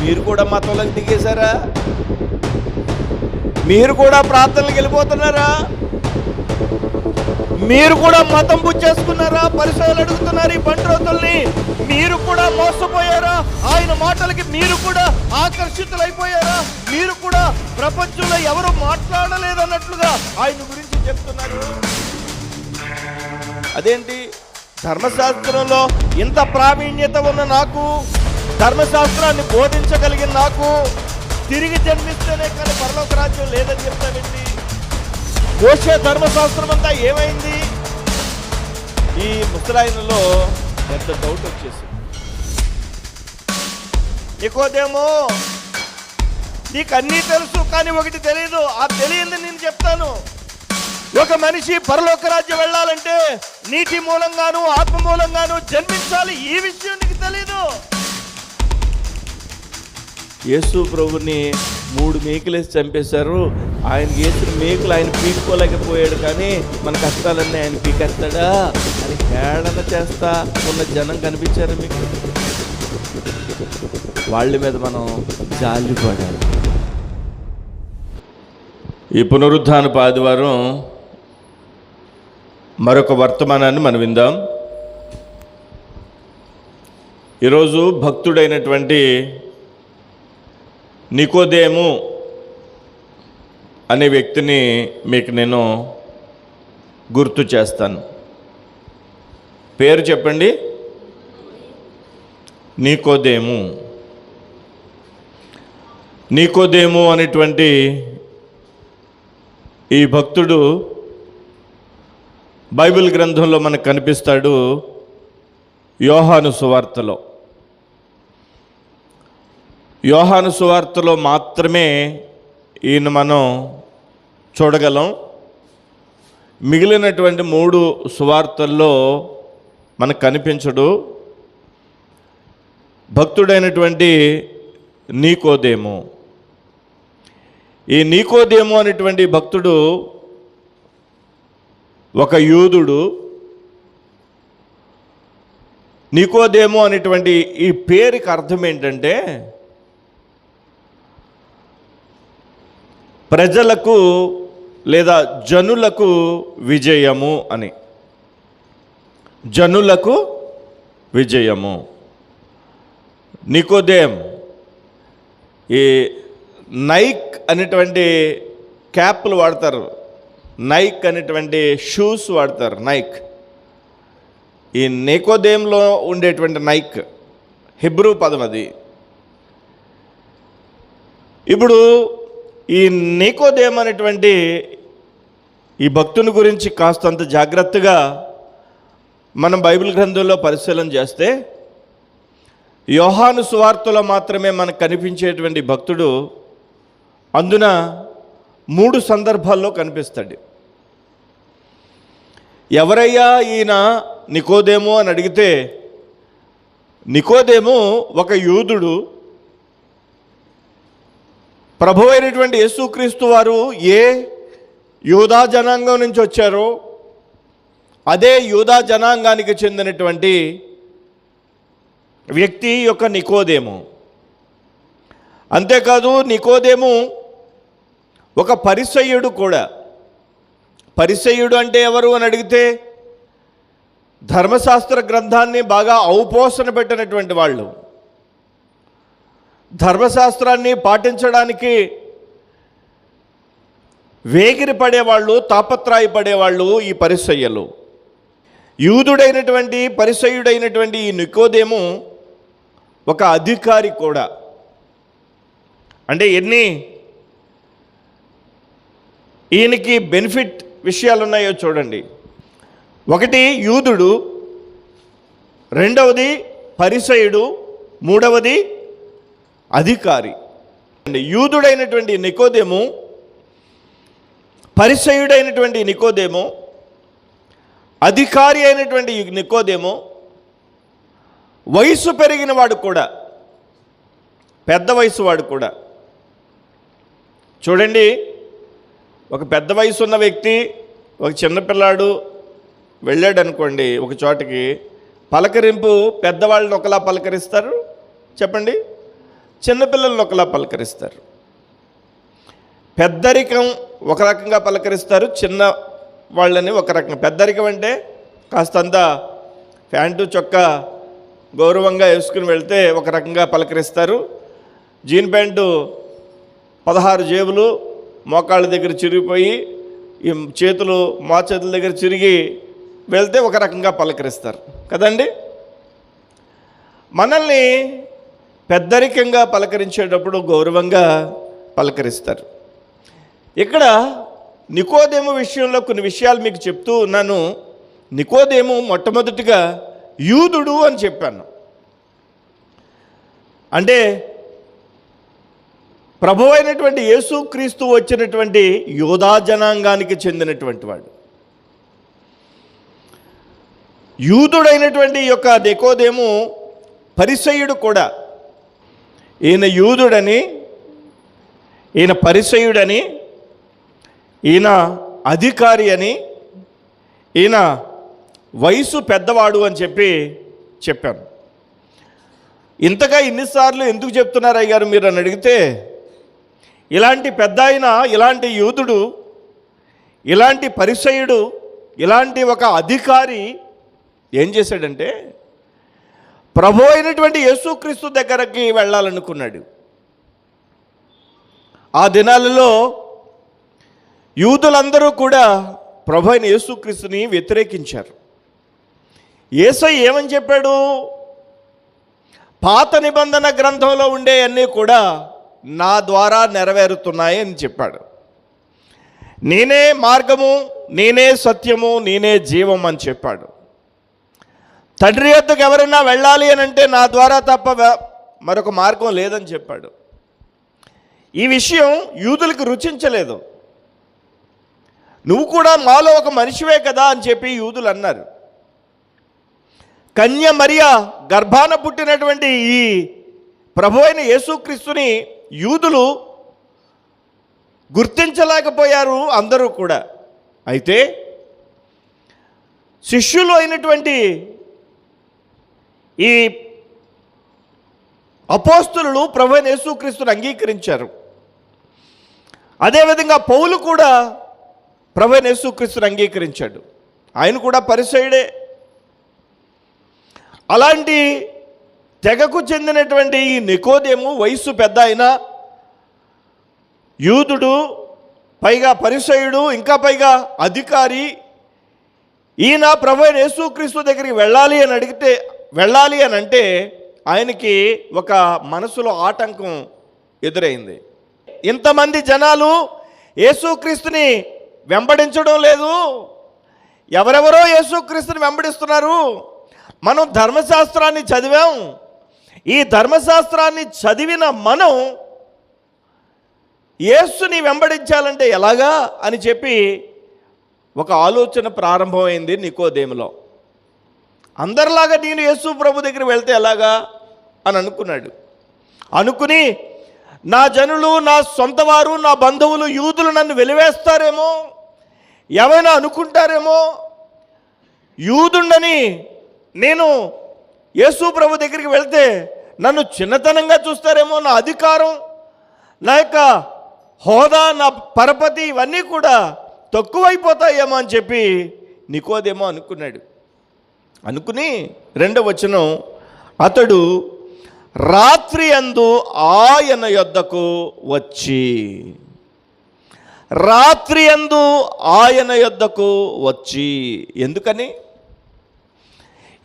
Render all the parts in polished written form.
మీరు కూడా మతంలోకి దిగేశారా? మీరు కూడా ప్రార్థనలకు వెళ్ళిపోతున్నారా? మీరు కూడా మతం పుచ్చేసుకున్నారా? పరిసరాలు అడుగుతున్నారు ఈ బంట్రోతుల్ని. మీరు కూడా మోసపోయారా? ఆయన మాటలకి మీరు కూడా ఆకర్షితులైపోయారా? మీరు కూడా ప్రపంచంలో ఎవరు మాట్లాడలేదన్నట్లుగా ఆయన గురించి చెప్తున్నారు. అదేంటి? ధర్మశాస్త్రంలో ఇంత ప్రావీణ్యత ఉన్న నాకు, ధర్మశాస్త్రాన్ని బోధించగలిగిన నాకు తిరిగి జన్మిస్తేనే కానీ పరలోక రాజ్యం లేదని చెప్తానండి. మోషే ధర్మశాస్త్రం అంతా ఏమైంది? ఈ ముసలాయనలో పెద్ద డౌట్ వచ్చేసింది. నికోదేమో, నీకు అన్నీ తెలుసు కానీ ఒకటి తెలియదు. ఆ తెలియంది నేను చెప్తాను. ఒక మనిషి పరలోక రాజ్యం వెళ్ళాలంటే నీటి మూలంగాను ఆత్మ మూలంగాను జన్మించాలి. ఈ విషయం నీకు తెలీదు. యేసు ప్రభుని 3 మేకులేసి చంపేశారు. ఆయన వేసిన మేకులు ఆయన పీక్కోలేకపోయాడు, కానీ మన కష్టాలన్నీ ఆయన పీకేస్తాడా అని హేళన చేస్తా ఉన్న జనం కనిపించారు మీకు. వాళ్ళ మీద మనం జాలిపడాలి. ఈ పునరుద్ధానపు ఆదివారం మరొక వర్తమానాన్ని మనం విందాం. ఈరోజు భక్తుడైనటువంటి నికోదేము అనే వ్యక్తిని మీకు నేను గుర్తు చేస్తాను. పేరు చెప్పండి. నికోదేము. నికోదేము అనేటువంటి ఈ భక్తుడు బైబిల్ గ్రంథంలో మనకు కనిపిస్తాడు. యోహాను సువార్తలో, యోహాను సువార్తలో మాత్రమే ఈయన మనం చూడగలం. మిగిలినటువంటి 3 సువార్తల్లో మనకు కనిపించడు. భక్తుడైనటువంటి నికోదేము. ఈ నికోదేము అనేటువంటి భక్తుడు ఒక యూదుడు. నికోదేము అనేటువంటి ఈ పేరుకి అర్థం ఏంటంటే ప్రజలకు లేదా జనులకు విజయము అని. జనులకు విజయము. నికోదేమ్. ఈ నైక్ అనేటువంటి క్యాప్లు వాడతారు, నైక్ అనేటువంటి షూస్ వాడతారు. నైక్. ఈ నికోదేంలో ఉండేటువంటి నైక్ హిబ్రూ పదం అది. ఇప్పుడు ఈ నికోదేము అనేటువంటి ఈ భక్తుని గురించి కాస్తంత జాగ్రత్తగా మనం బైబిల్ గ్రంథంలో పరిశీలన చేస్తే యోహాను సువార్తలో మాత్రమే మనకు కనిపించేటువంటి భక్తుడు అందున 3 సందర్భాల్లో కనిపిస్తాడు. ఎవరయ్యా ఈయన నికోదేము అని అడిగితే, నికోదేము ఒక యూదుడు. ప్రభువు అయినటువంటి యేసుక్రీస్తు వారు ఏ యూదా జనాంగం నుంచి వచ్చారో అదే యూదా జనాంగానికి చెందినటువంటి వ్యక్తి యొక్క నికోదేము. అంతేకాదు నికోదేము ఒక పరిసయ్యుడు కూడా. పరిసయ్యుడు అంటే ఎవరు అని అడిగితే ధర్మశాస్త్ర గ్రంథాన్ని బాగా ఔపోసన పెట్టినటువంటి వాళ్ళు, ధర్మశాస్త్రాన్ని పాటించడానికి వేగిరి పడేవాళ్ళు, తాపత్రాయపడేవాళ్ళు ఈ పరిసయ్యులు. యూదుడైనటువంటి పరిసయ్యుడైనటువంటి ఈ నికోదేము ఒక అధికారి కూడా. అంటే ఈయనకి బెనిఫిట్ విషయాలు ఉన్నాయో చూడండి. ఒకటి యూదుడు, రెండవది పరిసయ్యుడు, మూడవది అధికారి. యూదుడైనటువంటి నికోదేము, పరిసయ్యుడైనటువంటి నికోదేము, అధికారి అయినటువంటి నికోదేము, వయసు పెరిగిన వాడు కూడా, పెద్ద వయసు వాడు కూడా. చూడండి, ఒక పెద్ద వయసు ఉన్న వ్యక్తి ఒక చిన్నపిల్లాడు వెళ్ళాడు అనుకోండి ఒక చోటకి, పలకరింపు పెద్దవాళ్ళని ఒకలా పలకరిస్తారు చెప్పండి, చిన్నపిల్లలను ఒకలా పలకరిస్తారు. పెద్దరికం ఒక రకంగా పలకరిస్తారు, చిన్న వాళ్ళని ఒక రకంగా. పెద్దరికం అంటే కాస్తంత ప్యాంటు చొక్కా గౌరవంగా వేసుకుని వెళ్తే ఒక రకంగా పలకరిస్తారు. జీన్ ప్యాంటు 16 జేబులు, మోకాళ్ళ దగ్గర చిరిగిపోయి ఈ చేతులు మా చేతుల దగ్గర చిరిగి వెళ్తే ఒక రకంగా పలకరిస్తారు కదండి. మనల్ని పెద్దరికంగా పలకరించేటప్పుడు గౌరవంగా పలకరిస్తారు. ఇక్కడ నికోదేము విషయంలో కొన్ని విషయాలు మీకు చెప్తూ ఉన్నాను. నికోదేము మొట్టమొదటిగా యూదుడు అని చెప్పాను. అంటే ప్రభు అయినటువంటి యేసుక్రీస్తు వచ్చినటువంటి యూదా జనాంగానికి చెందినటువంటి వాడు. యూదుడైనటువంటి యొక్క నికోదేము పరిసయ్యుడు కూడా. ఈయన యూదుడని, ఈయన పరిసయ్యుడని, ఈయన అధికారి అని, ఈయన వయసు పెద్దవాడు అని చెప్పాను. ఇంతగా ఇన్నిసార్లు ఎందుకు చెప్తున్నారు అయ్యారు మీరు అని అడిగితే, ఇలాంటి పెద్ద ఆయన, ఇలాంటి యూదుడు, ఇలాంటి పరిసయ్యుడు, ఇలాంటి ఒక అధికారి ఏం చేశాడంటే ప్రభు అయినటువంటి యేసుక్రీస్తు దగ్గరకి వెళ్ళాలనుకున్నాడు. ఆ దినాలలో యూదులందరూ కూడా ప్రభు అయిన యేసుక్రీస్తుని వ్యతిరేకించారు. యేసయ్య ఏమని చెప్పాడు? పాత నిబంధన గ్రంథంలో ఉండే అన్నీ కూడా నా ద్వారా నెరవేరుతున్నాయి అని చెప్పాడు. నేనే మార్గము, నేనే సత్యము, నేనే జీవం అని చెప్పాడు. తండ్రి యొద్దకు ఎవరైనా వెళ్ళాలి అని అంటే నా ద్వారా తప్ప మరొక మార్గం లేదని చెప్పాడు. ఈ విషయం యూదులకు రుచించలేదు. నువ్వు కూడా మాలో ఒక మనిషివే కదా అని చెప్పి యూదులు అన్నారు. కన్య మరియా గర్భాన పుట్టినటువంటి ఈ ప్రభు అయిన యేసుక్రీస్తుని యూదులు గుర్తించలేకపోయారు అందరూ కూడా. అయితే శిష్యులు అయినటువంటి ఈ అపోస్తలులు ప్రభు అయిన యేసుక్రీస్తుని అంగీకరించారు. అదేవిధంగా పౌలు కూడా ప్రభు అయిన యేసుక్రీస్తుని అంగీకరించాడు. ఆయన కూడా పరిసయ్యుడే. అలాంటి తెగకు చెందినటువంటి ఈ నికోదేము వయస్సు పెద్ద అయినా యూదుడు, పైగా పరిసయ్యుడు, ఇంకా పైగా అధికారి. ఈయన ప్రభు అయిన యేసుక్రీస్తు దగ్గరికి వెళ్ళాలి అని అంటే ఆయనకి ఒక మనసులో ఆటంకం ఎదురైంది. ఇంతమంది జనాలు యేసుక్రీస్తుని వెంబడించడం లేదు, ఎవరెవరో యేసుక్రీస్తుని వెంబడిస్తున్నారు. మనం ధర్మశాస్త్రాన్ని చదివాం. ఈ ధర్మశాస్త్రాన్ని చదివిన మనం యేసుని వెంబడించాలంటే ఎలాగా అని చెప్పి ఒక ఆలోచన ప్రారంభమైంది నికోదేములో. అందరిలాగా నేను యేసు ప్రభు దగ్గర వెళ్తే ఎలాగా అని అనుకున్నాడు. అనుకుని నా జనులు, నా సొంత వారు, నా బంధువులు యూదులు నన్ను వెలివేస్తారేమో, ఏమైనా అనుకుంటారేమో, యూదుండని నేను యేసు ప్రభు దగ్గరికి వెళ్తే నన్ను చిన్నతనంగా చూస్తారేమో, నా అధికారం, నా యొక్క హోదా, నా పరపతి ఇవన్నీ కూడా తక్కువైపోతాయేమో అని చెప్పి నికోదేమో అనుకున్నాడు. అనుకుని 2వ వచనం, అతడు రాత్రి యందు ఆయన యొద్దకు వచ్చి, రాత్రి యందు ఆయన యొద్దకు వచ్చి.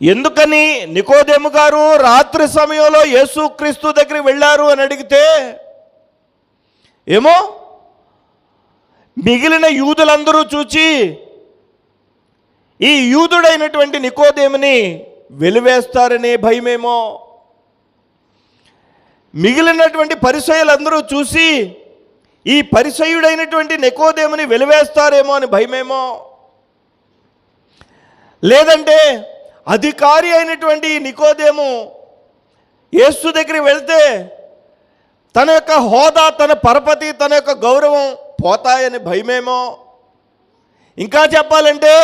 ఎందుకని నికోదేము గారు రాత్రి సమయంలో యేసుక్రీస్తు దగ్గరికి వెళ్ళారు అని అడిగితే, ఏమో మిగిలిన యూదులందరూ చూచి ఈ యూదుడైనటువంటి నికోదేముని వెలివేస్తారనే భయమేమో, మిగిలినటువంటి పరిసయ్యులందరూ చూసి ఈ పరిసయ్యుడైనటువంటి నికోదేముని వెలివేస్తారేమో అని భయమేమో, లేదంటే అధికారి అయినటువంటి నికోదేము యేసు దగ్గరికి వెళ్తే తన యొక్క హోదా, తన పరపతి, తన యొక్క గౌరవం పోతాయని భయమేమో, ఇంకా చెప్పాలంటే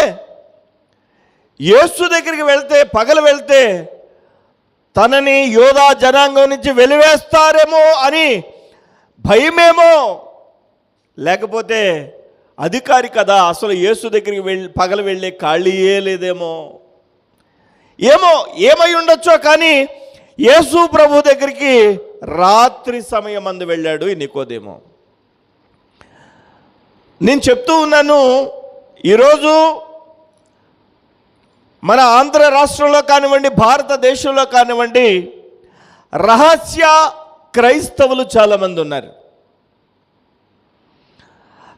యేసు దగ్గరికి వెళ్తే, పగలు వెళ్తే తనని యోధా జనాంగం నుంచి వెలివేస్తారేమో అని భయమేమో, లేకపోతే అధికారి కదా, అసలు యేసు దగ్గరికి పగలు వెళ్ళే ఖాళీయే లేదేమో, ఏమై ఉండొచ్చో. కానీ యేసు ప్రభు దగ్గరికి రాత్రి సమయం అందు వెళ్ళాడు ఈ నికోదేము. నేను చెప్తూ ఉన్నాను, ఈరోజు మన ఆంధ్ర రాష్ట్రంలో కానివ్వండి, భారతదేశంలో కానివ్వండి, రహస్య క్రైస్తవులు చాలామంది ఉన్నారు.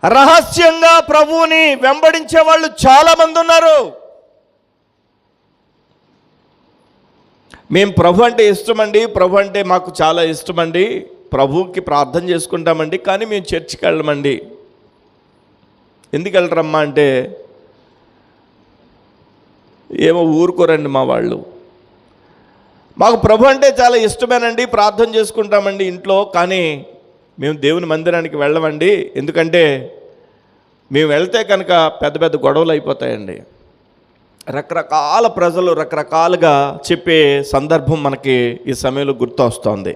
రహస్యంగా ప్రభువుని వెంబడించే వాళ్ళు చాలామంది ఉన్నారు. మేము ప్రభు అంటే ఇష్టమండి, ప్రభు అంటే మాకు చాలా ఇష్టమండి, ప్రభువుకి ప్రార్థన చేసుకుంటామండి, కానీ మేము చర్చికి వెళ్ళమండి. ఎందుకు వెళ్ళరమ్మా అంటే, ఏమో ఊరుకోరండి మా వాళ్ళు. మాకు ప్రభు అంటే చాలా ఇష్టమేనండి, ప్రార్థన చేసుకుంటామండి ఇంట్లో, కానీ మేము దేవుని మందిరానికి వెళ్ళమండి, ఎందుకంటే మేము వెళ్తే కనుక పెద్ద పెద్ద గొడవలు అయిపోతాయండి. రకరకాల ప్రజలు రకరకాలుగా చెప్పే సందర్భం మనకి ఈ సమయంలో గుర్తొస్తోంది.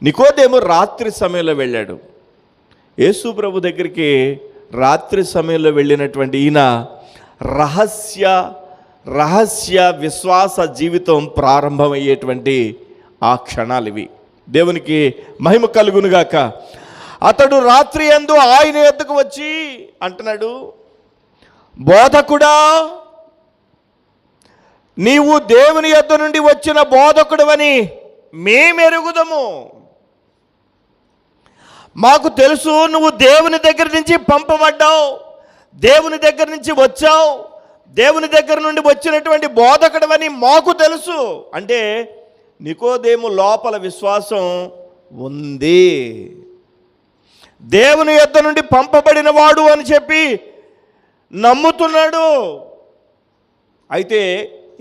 నికోదేము రాత్రి సమయంలో వెళ్ళాడు. యేసు ప్రభు దగ్గరికి రాత్రి సమయంలో వెళ్ళినటువంటి ఈయన రహస్య విశ్వాస జీవితం ప్రారంభమయ్యేటువంటి ఆ క్షణాలు ఇవి. దేవునికి మహిమ కలుగునుగాక. అతడు రాత్రి యందు ఆయన యొద్దకు వచ్చి అంటున్నాడు, బోధకుడా, నీవు దేవుని యొద్ద నుండి వచ్చిన బోధకుడవని మేమెరుగుదము. మాకు తెలుసు నువ్వు దేవుని దగ్గర నుంచి పంపబడ్డావు, దేవుని దగ్గర నుంచి వచ్చావు, దేవుని దగ్గర నుండి వచ్చినటువంటి బోధకుడవని మాకు తెలుసు. అంటే నికోదేము లోపల విశ్వాసం ఉంది. దేవుని యొద్ద నుండి పంపబడిన వాడు అని చెప్పి నమ్ముతున్నాడు. అయితే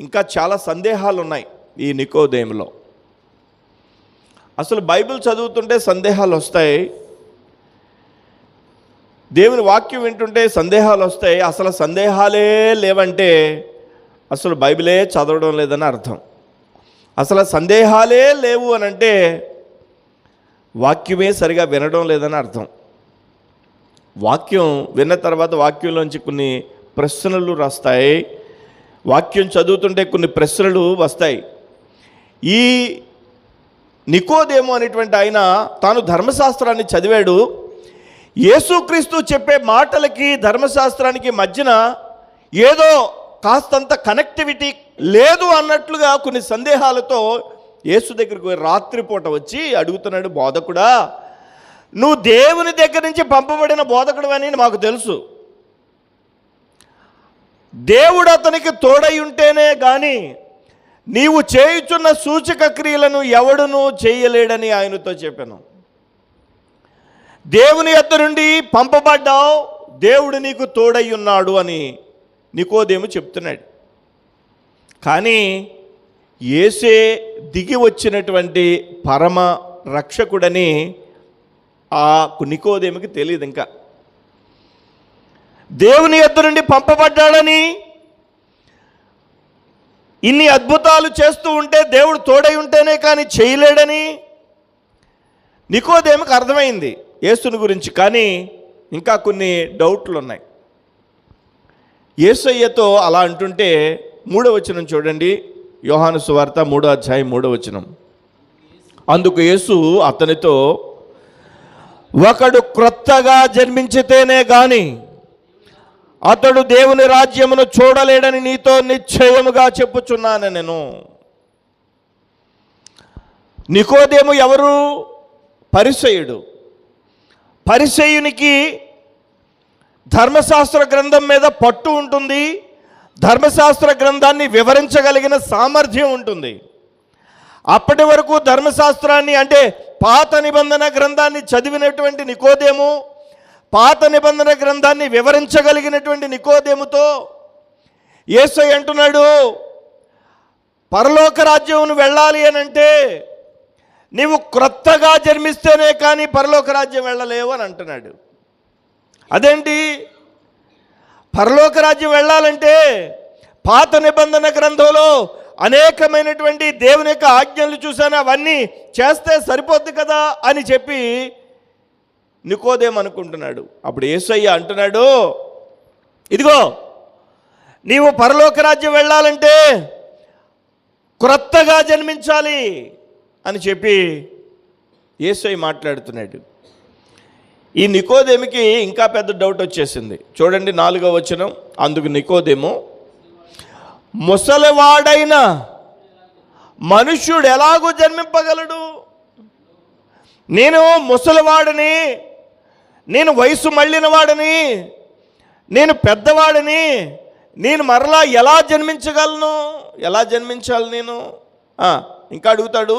ఇంకా చాలా సందేహాలు ఉన్నాయి ఈ నికోదేములో. అసలు బైబిల్ చదువుతుంటే సందేహాలు వస్తాయి, దేవుని వాక్యం వింటుంటే సందేహాలు వస్తాయి. అసలు సందేహాలే లేవంటే అసలు బైబిలే చదవడం లేదని అర్థం. అసలు సందేహాలే లేవు అని అంటే వాక్యమే సరిగా వినడం లేదని అర్థం. వాక్యం విన్న తర్వాత వాక్యంలోంచి కొన్ని ప్రశ్నలు వస్తాయి, వాక్యం చదువుతుంటే కొన్ని ప్రశ్నలు వస్తాయి. ఈ నికోదేము అనేటువంటి ఆయన తాను ధర్మశాస్త్రాన్ని చదివాడు. యేసుక్రీస్తు చెప్పే మాటలకి ధర్మశాస్త్రానికి మధ్యన ఏదో కాస్తంత కనెక్టివిటీ లేదు అన్నట్లుగా కొన్ని సందేహాలతో యేసు దగ్గరికి రాత్రిపూట వచ్చి అడుగుతున్నాడు, బోధకుడా, నువ్వు దేవుని దగ్గర నుంచి పంపబడిన బోధకుడు అని మాకు తెలుసు. దేవుడు అతనికి తోడై ఉంటేనే కానీ నీవు చేయుచున్న సూచక క్రియలను ఎవడునూ చేయలేడని ఆయనతో చెప్పాను. దేవుని యొద్ద నుండి పంపబడ్డావు, దేవుడు నీకు తోడై ఉన్నాడు అని నికోదేము చెప్తున్నాడు. కానీ యేసే దిగి వచ్చినటువంటి పరమ రక్షకుడని ఆ నికోదేముకి తెలియదు. ఇంకా దేవుని యొద్ద నుండి పంపబడ్డాడని, ఇన్ని అద్భుతాలు చేస్తూ ఉంటే దేవుడు తోడై ఉంటేనే కానీ చేయలేడని నికోదేముకి అర్థమైంది యేసుని గురించి. కానీ ఇంకా కొన్ని డౌట్లు ఉన్నాయి. యేసయ్యతో అలా అంటుంటే 3వ వచనం చూడండి, యోహాను సువార్త 3వ అధ్యాయం 3వ వచనం. అందుకు యేసు అతనితో, ఒకడు క్రొత్తగా జన్మించితేనే గాని అతడు దేవుని రాజ్యమును చూడలేడని నీతో నిశ్చయముగా చెప్పుచున్నాను నేను. నికోదేము ఎవరు? పరిసయ్యుడు. పరిసయ్యునికి ధర్మశాస్త్ర గ్రంథం మీద పట్టు ఉంటుంది, ధర్మశాస్త్ర గ్రంథాన్ని వివరించగలిగిన సామర్థ్యం ఉంటుంది. అప్పటి వరకు ధర్మశాస్త్రాన్ని అంటే పాత నిబంధన గ్రంథాన్ని చదివినటువంటి నికోదేము, పాత నిబంధన గ్రంథాన్ని వివరించగలిగినటువంటి నికోదేముతో యేసయ్య అంటున్నాడు, పరలోక రాజ్యమును వెళ్ళాలి అని అంటే నీవు క్రొత్తగా జన్మిస్తేనే కానీ పరలోక రాజ్యం వెళ్ళలేవు అని అంటున్నాడు. అదేంటి? పరలోక రాజ్యం వెళ్ళాలంటే పాత నిబంధన గ్రంథంలో అనేకమైనటువంటి దేవుని యొక్క ఆజ్ఞలు చూశాను, అవన్నీ చేస్తే సరిపోద్ది కదా అని చెప్పి నికోదేము అనుకుంటున్నాడు. అప్పుడు యేసయ్య అంటున్నాడు, ఇదిగో నీవు పరలోక రాజ్యం వెళ్ళాలంటే క్రొత్తగా జన్మించాలి అని చెప్పి యేసయ్య మాట్లాడుతున్నాడు. ఈ నికోదేముకి ఇంకా పెద్ద డౌట్ వచ్చేసింది. చూడండి 4వ వచనం. అందుకు నికోదేము, ముసలివాడైన మనుష్యుడు ఎలాగూ జన్మింపగలడు? నేను ముసలివాడిని, నేను వయసు మళ్ళిన వాడిని, నేను పెద్దవాడిని, నేను మరలా ఎలా జన్మించగలను? ఎలా జన్మించాలి నేను? ఇంకా అడుగుతాడు,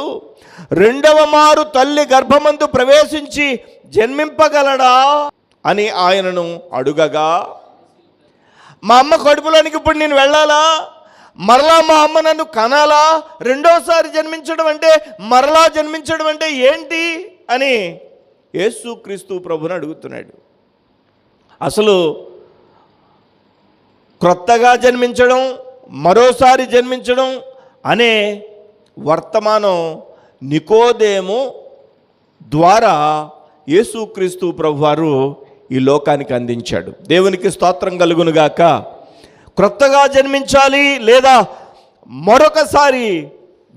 2వ మారు తల్లి గర్భమందు ప్రవేశించి జన్మింపగలడా అని ఆయనను అడుగగా, మా అమ్మ కడుపులోనికి ఇప్పుడు నేను వెళ్ళాలా? మరలా మా అమ్మ నన్ను కనాలా? 2వసారి జన్మించడం అంటే, మరలా జన్మించడం అంటే ఏంటి అని యేసుక్రీస్తు ప్రభుని అడుగుతున్నాడు. అసలు క్రొత్తగా జన్మించడం, మరోసారి జన్మించడం అనే వర్తమానం నికోదేము ద్వారా యేసుక్రీస్తు ప్రభువారు ఈ లోకానికి అందించాడు. దేవునికి స్తోత్రం కలుగునుగాక. క్రొత్తగా జన్మించాలి లేదా మరొకసారి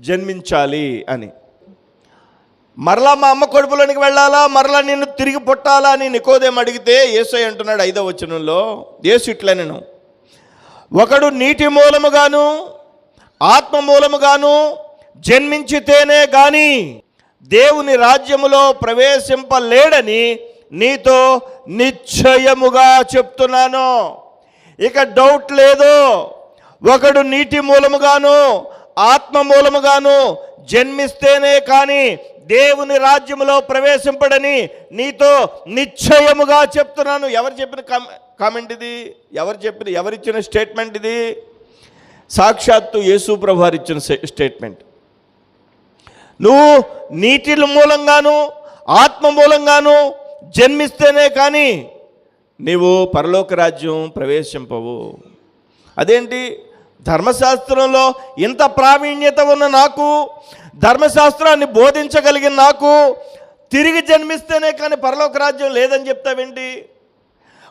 జన్మించాలి అని. మరలా మా అమ్మ కడుపులోనికి వెళ్ళాలా, మరలా నిన్ను తిరిగి పుట్టాలా అని నికోదేము అడిగితే యేసయ్య అంటున్నాడు 5వ వచనంలో, యేసు ఇట్లా, నేను ఒకడు నీటి మూలముగాను ఆత్మ మూలముగాను జన్మించితేనే గాని దేవుని రాజ్యములో ప్రవేశింపలేడని నీతో నిశ్చయముగా చెప్తున్నాను. ఇక డౌట్ లేదు. ఒకడు నీటి మూలముగాను ఆత్మ మూలముగాను జన్మిస్తేనే కానీ దేవుని రాజ్యములో ప్రవేశింపడని నీతో నిశ్చయముగా చెప్తున్నాను. ఎవరు చెప్పిన కామెంట్ ఇది? ఎవరిచ్చిన స్టేట్మెంట్ ఇది? సాక్షాత్తు యేసు ప్రభువారు ఇచ్చిన స్టేట్మెంట్. నువ్వు నీటి మూలంగాను ఆత్మ మూలంగాను జన్మిస్తేనే కానీ నీవు పరలోక రాజ్యం ప్రవేశింపవు. అదేంటి? ధర్మశాస్త్రంలో ఇంత ప్రావీణ్యత ఉన్న నాకు, ధర్మశాస్త్రాన్ని బోధించగలిగిన నాకు తిరిగి జన్మిస్తేనే కానీ పరలోక రాజ్యం లేదని చెప్తావేంటి?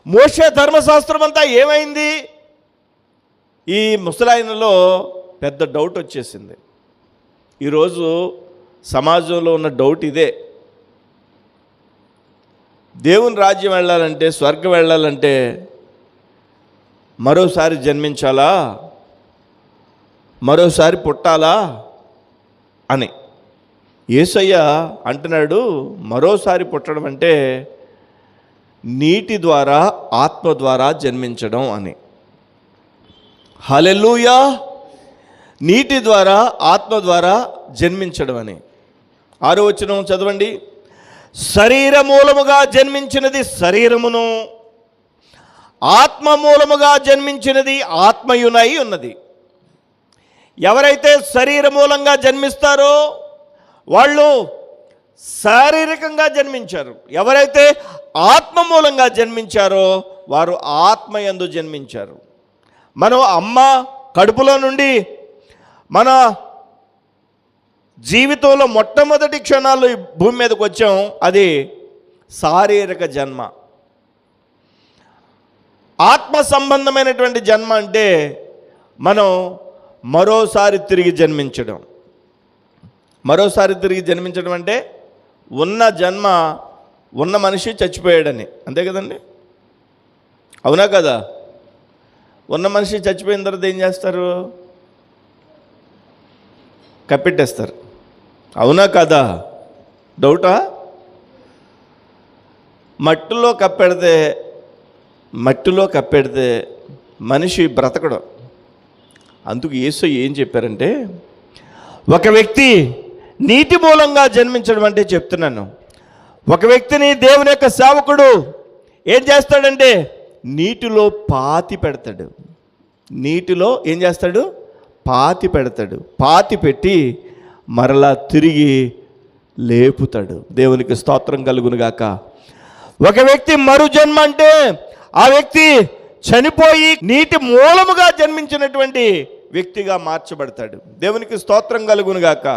మోషే ధర్మశాస్త్రం అంతా ఏమైంది? ఈ ముసలాయనలో పెద్ద డౌట్ వచ్చేసింది. ఈరోజు సమాజంలో ఉన్న డౌట్ ఇదే. దేవుని రాజ్యం వెళ్ళాలంటే, స్వర్గం వెళ్ళాలంటే మరోసారి జన్మించాలా, మరోసారి పుట్టాలా అని. యేసయ్య అంటున్నాడు, మరోసారి పుట్టడం అంటే నీటి ద్వారా ఆత్మ ద్వారా జన్మించడం అని. హల్లెలూయా! నీటి ద్వారా ఆత్మ ద్వారా జన్మించడం అని. 6వ వచనం చదవండి. శరీర మూలముగా జన్మించినది శరీరమును, ఆత్మ మూలముగా జన్మించినది ఆత్మయునై ఉన్నది. ఎవరైతే శరీర మూలంగా జన్మిస్తారో వాళ్ళు శారీరకంగా జన్మించారు. ఎవరైతే ఆత్మ మూలంగా జన్మించారో వారు ఆత్మయందు జన్మించారు. మనం అమ్మ కడుపులో నుండి మన జీవితంలో మొట్టమొదటి క్షణాల్లో ఈ భూమి మీదకి వచ్చాం. అది శారీరక జన్మ. ఆత్మ సంబంధమైనటువంటి జన్మ అంటే మనం మరోసారి తిరిగి జన్మించడం. మరోసారి తిరిగి జన్మించడం అంటే ఉన్న జన్మ ఉన్న మనిషి చచ్చిపోయాడని, అంతే కదండి? అవునా కదా? ఉన్న మనిషి చచ్చిపోయిన తర్వాత ఏం చేస్తారు? కప్పెట్టేస్తారు. అవునా కదా? డౌటా? మట్టిలో కప్పెడితే మనిషి బ్రతకడం. అందుకు యేసు ఏం చెప్పారంటే, ఒక వ్యక్తి నీటి మూలంగా జన్మించడం అంటే చెప్తున్నాను, ఒక వ్యక్తిని దేవుని యొక్క సేవకుడు ఏం చేస్తాడంటే నీటిలో పాతి పెడతాడు. నీటిలో ఏం చేస్తాడు? పాతి పెడతాడు. పాతి పెట్టి మరలా తిరిగి లేపుతాడు. దేవునికి స్తోత్రం కలుగునుగాక. ఒక వ్యక్తి మరు జన్మ అంటే ఆ వ్యక్తి చనిపోయి నీటి మూలముగా జన్మించినటువంటి వ్యక్తిగా మార్చబడతాడు. దేవునికి స్తోత్రం కలుగునుగాక.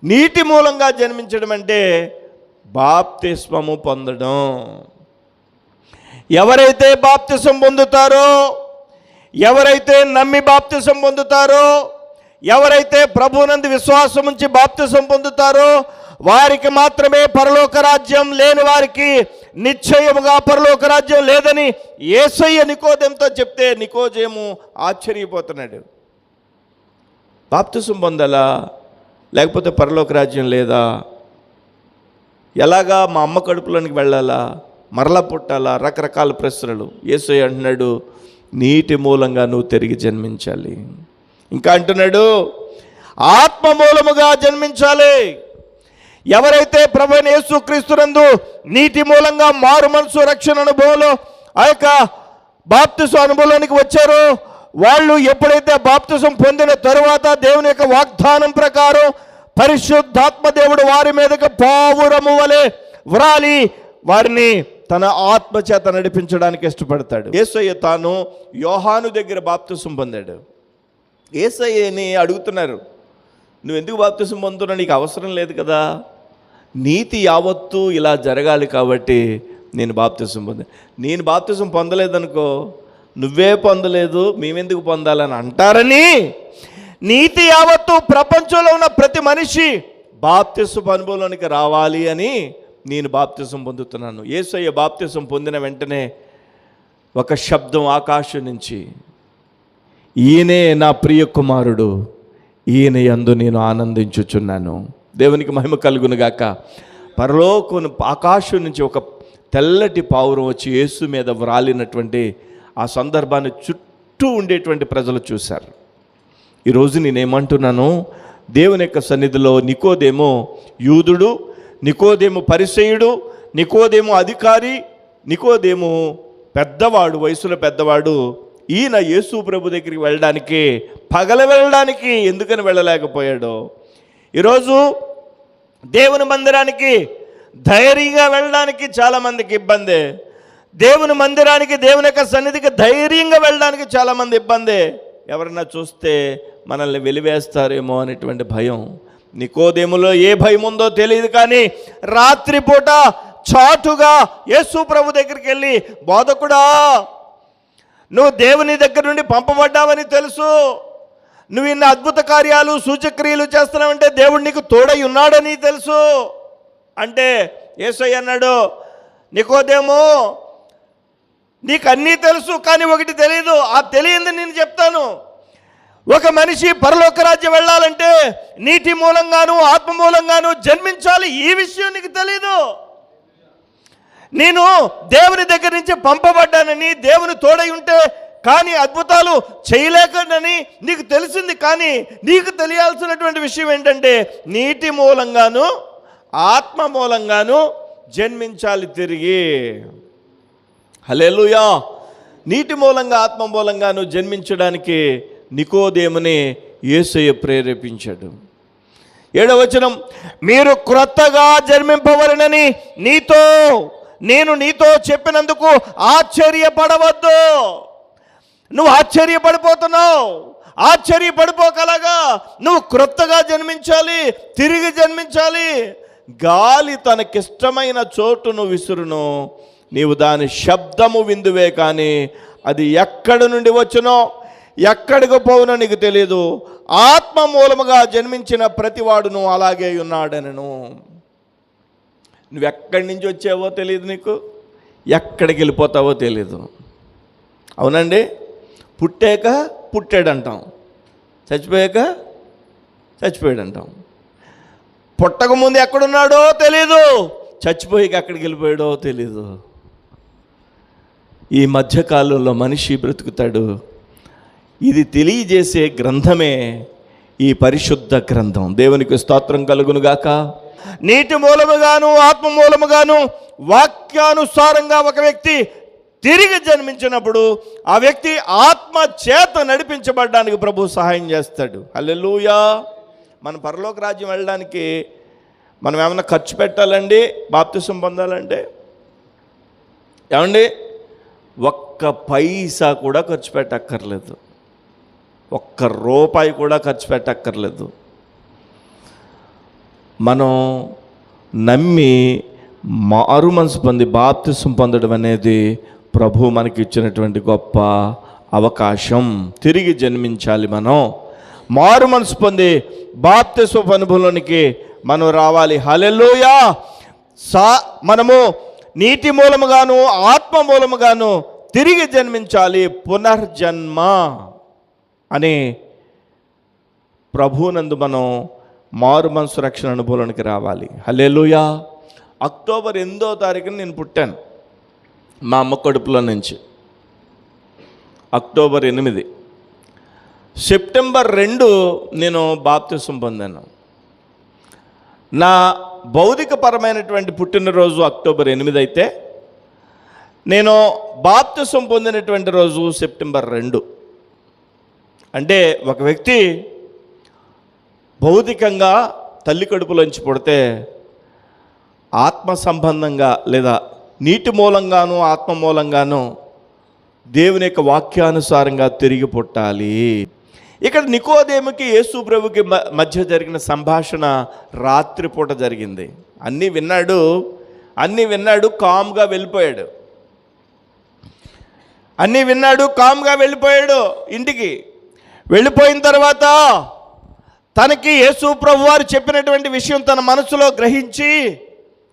నీటి మూలంగా జన్మించడం అంటే బాప్తిస్మము పొందడం. ఎవరైతే బాప్తిసం పొందుతారో, ఎవరైతే నమ్మి బాప్తిసం పొందుతారో, ఎవరైతే ప్రభువునందు విశ్వాసం ఉంచి బాప్తిసం పొందుతారో వారికి మాత్రమే పరలోక రాజ్యం, లేని వారికి నిశ్చయముగా పరలోక రాజ్యం లేదని యేసయ్య నికోదేముతో చెప్తే నికోదేము ఆశ్చర్యపోతున్నాడు. బాప్తిసం పొందాలా, లేకపోతే పరలోక రాజ్యం లేదా? ఎలాగా మా అమ్మ కడుపులోనికి వెళ్ళాలా, మరలా పుట్టాలా? రకరకాల ప్రశ్నలు. యేసయ్య అంటున్నాడు, నీటి మూలంగా నువ్వు తిరిగి జన్మించాలి. ఇంకా అంటున్నాడు, ఆత్మ మూలముగా జన్మించాలి. ఎవరైతే ప్రభువైన యేసుక్రీస్తునందు నీటి మూలంగా మారు మనసు రక్షణ అనుభవంలో ఆ యొక్క బాప్తిసం అనుభవంలోనికి వచ్చారో వాళ్ళు ఎప్పుడైతే బాప్తిసం పొందిన తరువాత దేవుని యొక్క వాగ్దానం ప్రకారం పరిశుద్ధాత్మ దేవుడు వారి మీదకి పావురము వలె వ్రాలి వారిని తన ఆత్మ చేత నడిపించడానికి ఇష్టపడతాడు. యేసయ్య తాను యోహాను దగ్గర బాప్తిసం పొందాడు. యేసయ్యని అడుగుతున్నారు, నువ్వు ఎందుకు బాప్తిసం పొందుతున్నావు? నీకు అవసరం లేదు కదా, నీతి యావత్తు ఇలా జరగాలి కాబట్టి నేను బాప్తిసం పొందాను. నేను బాప్తిసం పొందలేదనుకో, నువ్వే పొందలేదు, మేమెందుకు పొందాలని అంటారని నీతి యావత్తు ప్రపంచంలో ఉన్న ప్రతి మనిషి బాప్తిసం అనుభవంలోనికి రావాలి అని నేను బాప్తిసం పొందుతున్నాను. యేసయ్య బాప్తిసం పొందిన వెంటనే ఒక శబ్దం ఆకాశం నుంచి, ఈయనే నా ప్రియ కుమారుడు, ఈయన యందు నేను ఆనందించుచున్నాను. దేవునికి మహిమ కలుగునుగాక. పరలోకం ఆకాశం నుంచి ఒక తెల్లటి పావురం వచ్చి యేసు మీద వ్రాలినటువంటి ఆ సందర్భాన్ని చుట్టూ ఉండేటువంటి ప్రజలు చూశారు. ఈరోజు నేనేమంటున్నాను, దేవుని యొక్క సన్నిధిలో నికోదేమో యూదుడు, నికోదేము పరిసయ్యుడు, నికోదేము అధికారి, నికోదేము పెద్దవాడు, వయసులో పెద్దవాడు. ఈయన యేసు ప్రభు దగ్గరికి వెళ్ళడానికి, పగల వెళ్ళడానికి ఎందుకని వెళ్ళలేకపోయాడో. ఈరోజు దేవుని మందిరానికి ధైర్యంగా వెళ్ళడానికి చాలామందికి ఇబ్బందే. దేవుని మందిరానికి, దేవుని యొక్క సన్నిధికి ధైర్యంగా వెళ్ళడానికి చాలామంది ఇబ్బందే. ఎవరన్నా చూస్తే మనల్ని వెలివేస్తారేమో అనేటువంటి భయం. నికోదేములో ఏ భయం ఉందో తెలియదు, కానీ రాత్రిపూట చాటుగా యేసు ప్రభు దగ్గరికి వెళ్ళి, బోధకుడా, నువ్వు దేవుని దగ్గర నుండి పంపబడ్డావని తెలుసు, నువ్వు ఇన్ని అద్భుత కార్యాలు సూచక్రియలు చేస్తున్నావంటే దేవుడు నీకు తోడై ఉన్నాడని తెలుసు అంటే యేసయ్య అన్నాడు, నికోదేము, నీకు అన్నీ తెలుసు, కానీ ఒకటి తెలియదు. ఆ తెలియంది నేను చెప్తాను. ఒక మనిషి పరలోక రాజ్యం వెళ్ళాలంటే నీటి మూలంగాను ఆత్మ మూలంగాను జన్మించాలి. ఈ విషయం నీకు తెలీదు. నేను దేవుని దగ్గర నుంచి పంపబడ్డానని, దేవుని తోడై ఉంటే కానీ అద్భుతాలు చేయలేకనని నీకు తెలిసింది. కానీ నీకు తెలియాల్సినటువంటి విషయం ఏంటంటే నీటి మూలంగాను ఆత్మ మూలంగాను జన్మించాలి తిరిగి. హల్లెలూయా. నీటి మూలంగా ఆత్మ మూలంగాను జన్మించడానికి నికోదేముని యేసయ్య ప్రేరేపించాడు. 7వ వచనం, మీరు క్రొత్తగా జన్మింపవలెనని నేను నీతో చెప్పినందుకు ఆశ్చర్యపడవద్దు. నువ్వు ఆశ్చర్యపడిపోతున్నావు. ఆశ్చర్యపడిపోకలాగా నువ్వు క్రొత్తగా జన్మించాలి, తిరిగి జన్మించాలి. గాలి తనకిష్టమైన చోటును విసురును, నీవు దాని శబ్దము విందువే, కానీ అది ఎక్కడి నుండి వచ్చునో ఎక్కడికి పోవునో నీకు తెలియదు. ఆత్మ మూలముగా జన్మించిన ప్రతివాడును అలాగే ఉన్నాడనను. నువ్వెక్కడి నుంచి వచ్చావో తెలియదు, నీకు ఎక్కడికి వెళ్ళిపోతావో తెలియదు. అవునండి. పుట్టాక పుట్టాడంటాం, చచ్చిపోయాక చచ్చిపోయాడంటాం. పుట్టకముందు ఎక్కడున్నాడో తెలీదు, చచ్చిపోయాక ఎక్కడికి వెళ్ళిపోయాడో తెలీదు. ఈ మధ్యకాలంలో మనిషి బ్రతుకుతాడు. ఇది తెలియజేసే గ్రంథమే ఈ పరిశుద్ధ గ్రంథం. దేవునికి స్తోత్రం కలుగునుగాక. నీటి మూలముగాను ఆత్మ మూలముగాను వాక్యానుసారంగా ఒక వ్యక్తి తిరిగి జన్మించినప్పుడు ఆ వ్యక్తి ఆత్మ చేత నడిపించబడడానికి ప్రభు సహాయం చేస్తాడు. హల్లెలూయా. మన పరలోక రాజ్యం వెళ్ళడానికి మనం ఏమన్నా ఖర్చు పెట్టాలండి? బాప్తిసం పొందాలంటే ఏమండి, ఒక్క పైసా కూడా ఖర్చు పెట్టక్కర్లేదు. ఒక్క రూపాయి కూడా ఖర్చు పెట్టక్కర్లేదు. మనం నమ్మి మారు మనసు పొంది బాప్తిసం పొందడం అనేది ప్రభు మనకి ఇచ్చినటువంటి గొప్ప అవకాశం. తిరిగి జన్మించాలి, మనం మారు మనసు పొంది బాప్తిసం అనుభవంలోనికి మనం రావాలి. హల్లెలూయా. మనము నీటి మూలముగాను ఆత్మ మూలముగాను తిరిగి జన్మించాలి. పునర్జన్మ అని ప్రభువునందు మనం మారు మనసు రక్షణ అనుభవంలోనికి రావాలి. హల్లెలూయా. అక్టోబర్ 8వ తారీఖున నేను పుట్టాను మా అమ్మ కడుపులో నుంచి. అక్టోబర్ 8. సెప్టెంబర్ 2 నేను బాప్తిసం పొందాను. నా భౌతికపరమైనటువంటి పుట్టినరోజు అక్టోబర్ 8 అయితే నేను బాప్తిసం పొందినటువంటి రోజు సెప్టెంబర్ 2. అంటే ఒక వ్యక్తి భౌతికంగా తల్లి కడుపులోంచి పుడితే ఆత్మ సంబంధంగా లేదా నీటి మూలంగాను ఆత్మ మూలంగాను దేవుని యొక్క వాక్యానుసారంగా తిరిగి పుట్టాలి. ఇక్కడ నికోదేముకి యేసు ప్రభుకి మధ్య జరిగిన సంభాషణ రాత్రిపూట జరిగింది. అన్నీ విన్నాడు, కామ్గా వెళ్ళిపోయాడు. ఇంటికి వెళ్ళిపోయిన తర్వాత తనకి యేసు ప్రభు వారు చెప్పినటువంటి విషయం తన మనసులో గ్రహించి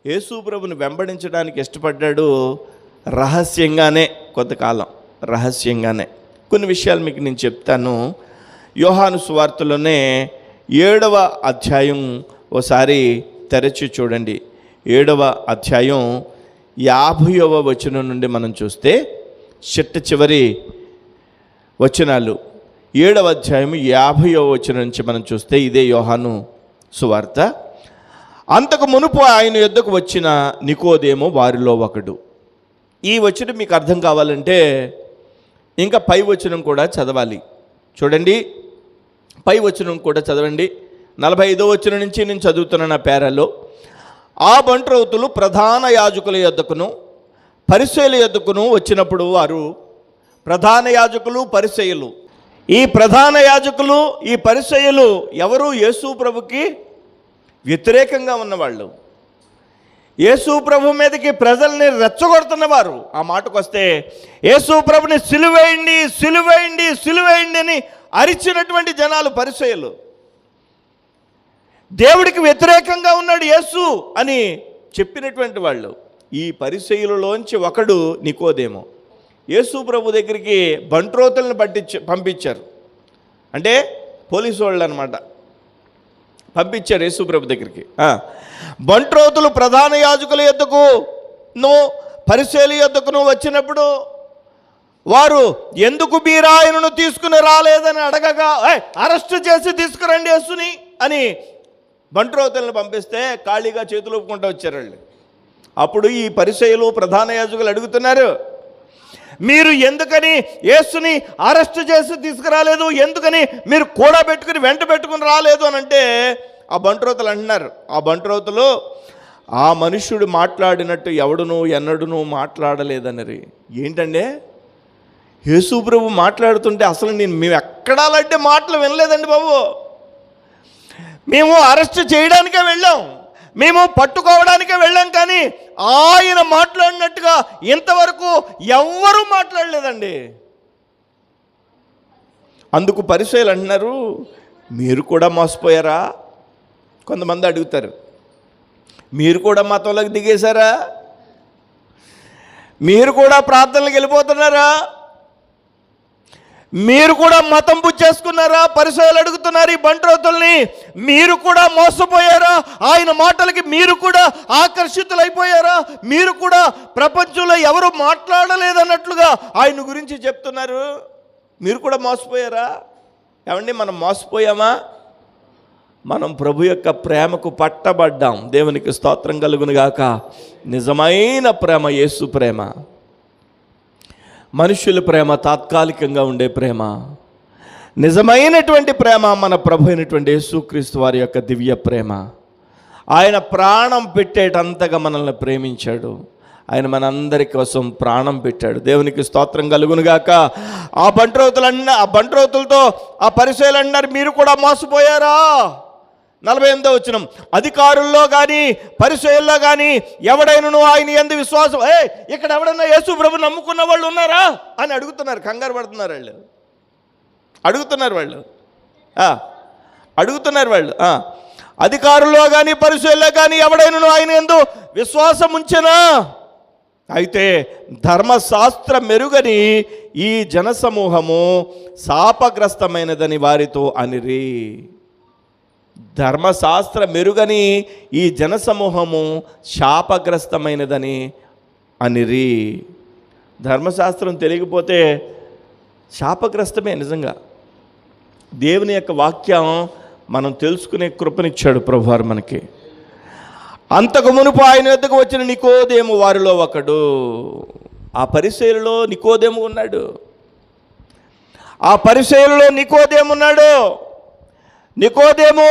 యేసు ప్రభుని వెంబడించడానికి ఇష్టపడ్డాడు. రహస్యంగానే, కొంతకాలం రహస్యంగానే. కొన్ని విషయాలు మీకు నేను చెప్తాను. యోహాను సువార్తలోనే 7వ అధ్యాయం ఒకసారి తెరచి చూడండి. 7వ అధ్యాయం 50వ వచనం నుండి మనం చూస్తే చివరి వచనాలు 7వ అధ్యాయం 50వ వచనం నుంచి మనం చూస్తే ఇదే యోహాను సువార్త. అంతకు మునుపు ఆయన యొద్దకు వచ్చిన నికోదేము వారిలో ఒకడు. ఈ వచనం మీకు అర్థం కావాలంటే ఇంకా పై వచనం కూడా చదవాలి. చూడండి, పై వచనం కూడా చదవండి. 45వ వచనం నుంచి నేను చదువుతున్న పేరాలో, ఆ బంట్రౌతులు ప్రధాన యాజకుల యొద్దకును పరిసయ్యుల యొద్దకును వచ్చినప్పుడు వారు, ప్రధాన యాజకులు పరిసయ్యులు, ఈ ప్రధాన యాజకులు ఈ పరిసయ్యులు ఎవరు? యేసు ప్రభుకి వ్యతిరేకంగా ఉన్నవాళ్ళు, యేసు ప్రభు మీదకి ప్రజల్ని రెచ్చగొడుతున్నవారు. ఆ మాటకు వస్తే యేసు ప్రభుని సిలువేయండి సిలువేయండి సిలువేయండి అని అరిచినటువంటి జనాలు పరిసయ్యులు. దేవుడికి వ్యతిరేకంగా ఉన్నాడు యేసు అని చెప్పినటువంటి వాళ్ళు. ఈ పరిసయ్యులలోంచి ఒకడు నికోదేము. యేసు ప్రభు దగ్గరికి బంట్రోతులను పంపించారు. అంటే పోలీసు వాళ్ళు అనమాట, పంపించారు యేసు ప్రభు దగ్గరికి. బంట్రోతులు ప్రధాన యాజకుల యొద్దకు పరిసయ్యుల యొద్దకును వచ్చినప్పుడు వారు, ఎందుకు మీరు ఆయనను తీసుకుని రాలేదని అడగగా, అరెస్టు చేసి తీసుకురండి యేసుని అని బంట్రోతులను పంపిస్తే ఖాళీగా చేతులు ఒప్పుకుంటూ వచ్చారు వాళ్ళు. అప్పుడు ఈ పరిసయ్యులు ప్రధాన యాజకులు అడుగుతున్నారు, మీరు ఎందుకని యేసుని అరెస్టు చేసి తీసుకురాలేదు, ఎందుకని మీరు కూడా పెట్టుకుని వెంట పెట్టుకుని రాలేదు అని అంటే ఆ బంట్రోతులు అంటున్నారు, ఆ బంట్రోతులు ఆ మనుష్యుడు మాట్లాడినట్టు ఎవడును ఎన్నడును మాట్లాడలేదన్నరి. ఏంటంటే యేసు ప్రభు మాట్లాడుతుంటే అసలు మేము ఎక్కడా లాంటి మాటలు వినలేదండి బాబు. మేము అరెస్ట్ చేయడానికే వెళ్ళాం, మేము పట్టుకోవడానికే వెళ్ళాం, కానీ ఆయన మాట్లాడినట్టుగా ఇంతవరకు ఎవ్వరూ మాట్లాడలేదండి. అందుకు పరిసయ్యులు అంటున్నారు, మీరు కూడా మోసపోయారా? కొంతమంది అడుగుతారు, మీరు కూడా మతంలోకి దిగేశారా? మీరు కూడా ప్రార్థనలకు వెళ్ళిపోతున్నారా? మీరు కూడా మతం పుచ్చేసుకున్నారా? పరిసయ్యులు అడుగుతున్నారు ఈ బంట్రోతుల్ని, మీరు కూడా మోసపోయారా? ఆయన మాటలకి మీరు కూడా ఆకర్షితులైపోయారా? మీరు కూడా ప్రపంచంలో ఎవరు మాట్లాడలేదన్నట్లుగా ఆయన గురించి చెప్తున్నారు, మీరు కూడా మోసపోయారా? ఏమండి, మనం మోసపోయామా? మనం ప్రభు యొక్క ప్రేమకు పట్టబడ్డాం. దేవునికి స్తోత్రం కలుగును గాక. నిజమైన ప్రేమ యేసు ప్రేమ. మనుషుల ప్రేమ తాత్కాలికంగా ఉండే ప్రేమ. నిజమైనటువంటి ప్రేమ మన ప్రభు అయినటువంటి యేసుక్రీస్తు వారి యొక్క దివ్య ప్రేమ. ఆయన ప్రాణం పెట్టేటంతగా మనల్ని ప్రేమించాడు. ఆయన మనందరి కోసం ప్రాణం పెట్టాడు. దేవునికి స్తోత్రం కలుగునుగాక. ఆ బంట్రోతులతో ఆ పరిసయ్యులు అన్నారు, మీరు కూడా మోసపోయారా? 48వ వచనం, అధికారుల్లో కానీ పరిసయ్యుల్లో కానీ ఎవడైనా ఆయన యందు విశ్వాసం, ఇక్కడ ఎవడన్నా యేసు ప్రభు నమ్ముకున్న వాళ్ళు ఉన్నారా అని అడుగుతున్నారు. కంగారు పడుతున్నారు వాళ్ళు, అడుగుతున్నారు వాళ్ళు. అధికారుల్లో కానీ పరిసయ్యుల్లో కానీ ఎవడైనా ఆయన యందు విశ్వాసం ఉంచెనా? అయితే ధర్మశాస్త్ర మెరుగని ఈ జనసమూహము శాపగ్రస్తమైనదని వారితో అనిరి. ధర్మశాస్త్ర మెరుగని ఈ జనసమూహము శాపగ్రస్తమైనదని అనిరి. ధర్మశాస్త్రం తెలియకపోతే శాపగ్రస్తమే. నిజంగా దేవుని యొక్క వాక్యం మనం తెలుసుకునే కృపనిచ్చాడు ప్రభువారు మనకి. అంతకు మునుపు ఆయన వద్దకు వచ్చిన నికోదేము వారిలో ఒకడు. ఆ పరిసయ్యులలో నికోదేము ఉన్నాడు. నికోదేము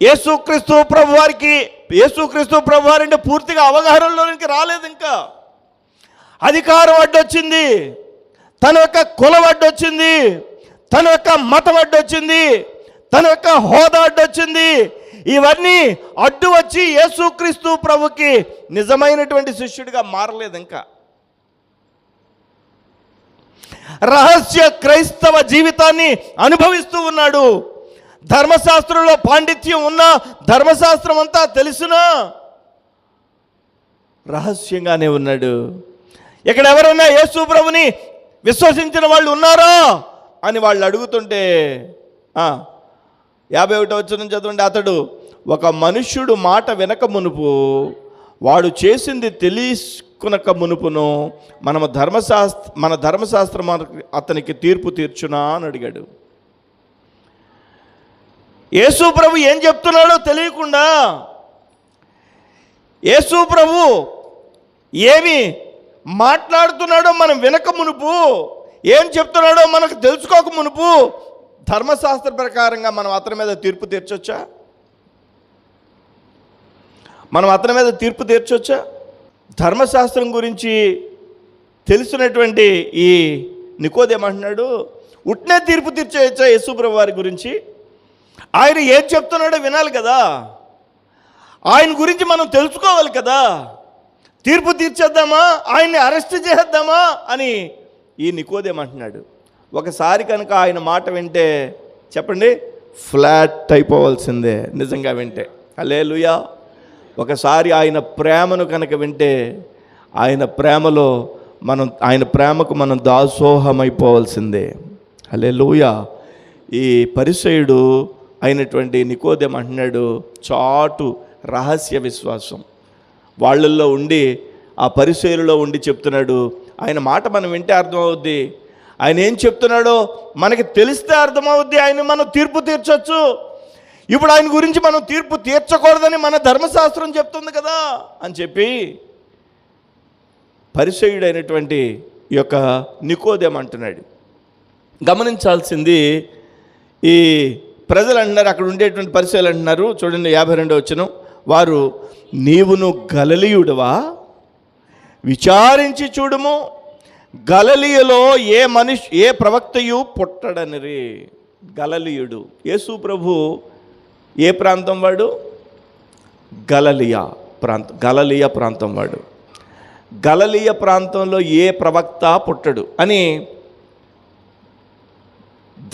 యేసుక్రీస్తు ప్రభువారంటే పూర్తిగా అవగాహనలోనికి రాలేదు. ఇంకా అధికారం అడ్డొచ్చింది, తన యొక్క కులం అడ్డొచ్చింది, తన యొక్క మతం అడ్డొచ్చింది, తన యొక్క హోదా అడ్డొచ్చింది. ఇవన్నీ అడ్డు వచ్చి యేసుక్రీస్తు ప్రభుకి నిజమైనటువంటి శిష్యుడిగా మారలేదు. ఇంకా రహస్య క్రైస్తవ జీవితాన్ని అనుభవిస్తూ ఉన్నాడు. ధర్మశాస్త్రంలో పాండిత్యం ఉన్నా, ధర్మశాస్త్రం అంతా తెలిసినా రహస్యంగానే ఉన్నాడు. ఇక్కడ ఎవరైనా యేసు ప్రభుని విశ్వసించిన వాళ్ళు ఉన్నారా అని వాళ్ళు అడుగుతుంటే 51వ వచనం చదవండి. అతడు, ఒక మనుష్యుడు మాట వెనక మునుపు వాడు చేసింది తెలుసుకునక మునుపును మన ధర్మశాస్త్రం అతనికి తీర్పు తీర్చునా అని అడిగాడు. యేసు ప్రభు ఏం చెప్తున్నాడో తెలియకుండా, యేసు ప్రభు ఏమి మాట్లాడుతున్నాడో మనం వెనక మునుపు, ఏం చెప్తున్నాడో మనకు తెలుసుకోక మునుపు ధర్మశాస్త్ర ప్రకారంగా మనం అతని మీద తీర్పు తీర్చొచ్చా? ధర్మశాస్త్రం గురించి తెలిసినటువంటి ఈ నికోదేము అంటున్నాడు, ఉట్నే తీర్పు తీర్చేయచ్చా యేసు ప్రభు వారి గురించి? ఆయన ఏం చెప్తున్నాడో వినాలి కదా, ఆయన గురించి మనం తెలుసుకోవాలి కదా. తీర్పు తీర్చేద్దామా, ఆయన్ని అరెస్ట్ చేద్దామా అని ఈ నికోదేము అంటున్నాడు. ఒకసారి కనుక ఆయన మాట వింటే చెప్పండి, ఫ్లాట్ అయిపోవాల్సిందే. నిజంగా వింటే హల్లెలూయా. ఒకసారి ఆయన ప్రేమను కనుక వింటే ఆయన ప్రేమకు మనం దాసోహమైపోవాల్సిందే. హల్లెలూయా. ఈ పరిసయ్యుడు అయినటువంటి నికోదేము అంటున్నాడు, చాటు రహస్య విశ్వాసం వాళ్ళల్లో ఉండి, ఆ పరిసయ్యులలో ఉండి చెప్తున్నాడు. ఆయన మాట మనం వింటే అర్థమవుద్ది, ఆయన ఏం చెప్తున్నాడో మనకి తెలిస్తే అర్థమవుద్ది, ఆయన మనం తీర్పు తీర్చొచ్చు. ఇప్పుడు ఆయన గురించి మనం తీర్పు తీర్చకూడదని మన ధర్మశాస్త్రం చెప్తుంది కదా అని చెప్పి పరిసయ్యుడైనటువంటి ఈ యొక్క నికోదేము అంటున్నాడు. గమనించాల్సింది, ఈ ప్రజలు అంటున్నారు, అక్కడ ఉండేటువంటి పరిసయ్యులు అంటున్నారు, చూడండి 52వ వచనం, వారు, నీవును గలిలయుడవా? విచారించి చూడుము, గలిలయలో ఏ ప్రవక్తయు పుట్టడనిరి. గలిలయుడు యేసు ప్రభు ఏ ప్రాంతం వాడు? గలిలయ ప్రాంతం వాడు. గలిలయ ప్రాంతంలో ఏ ప్రవక్త పుట్టడు అని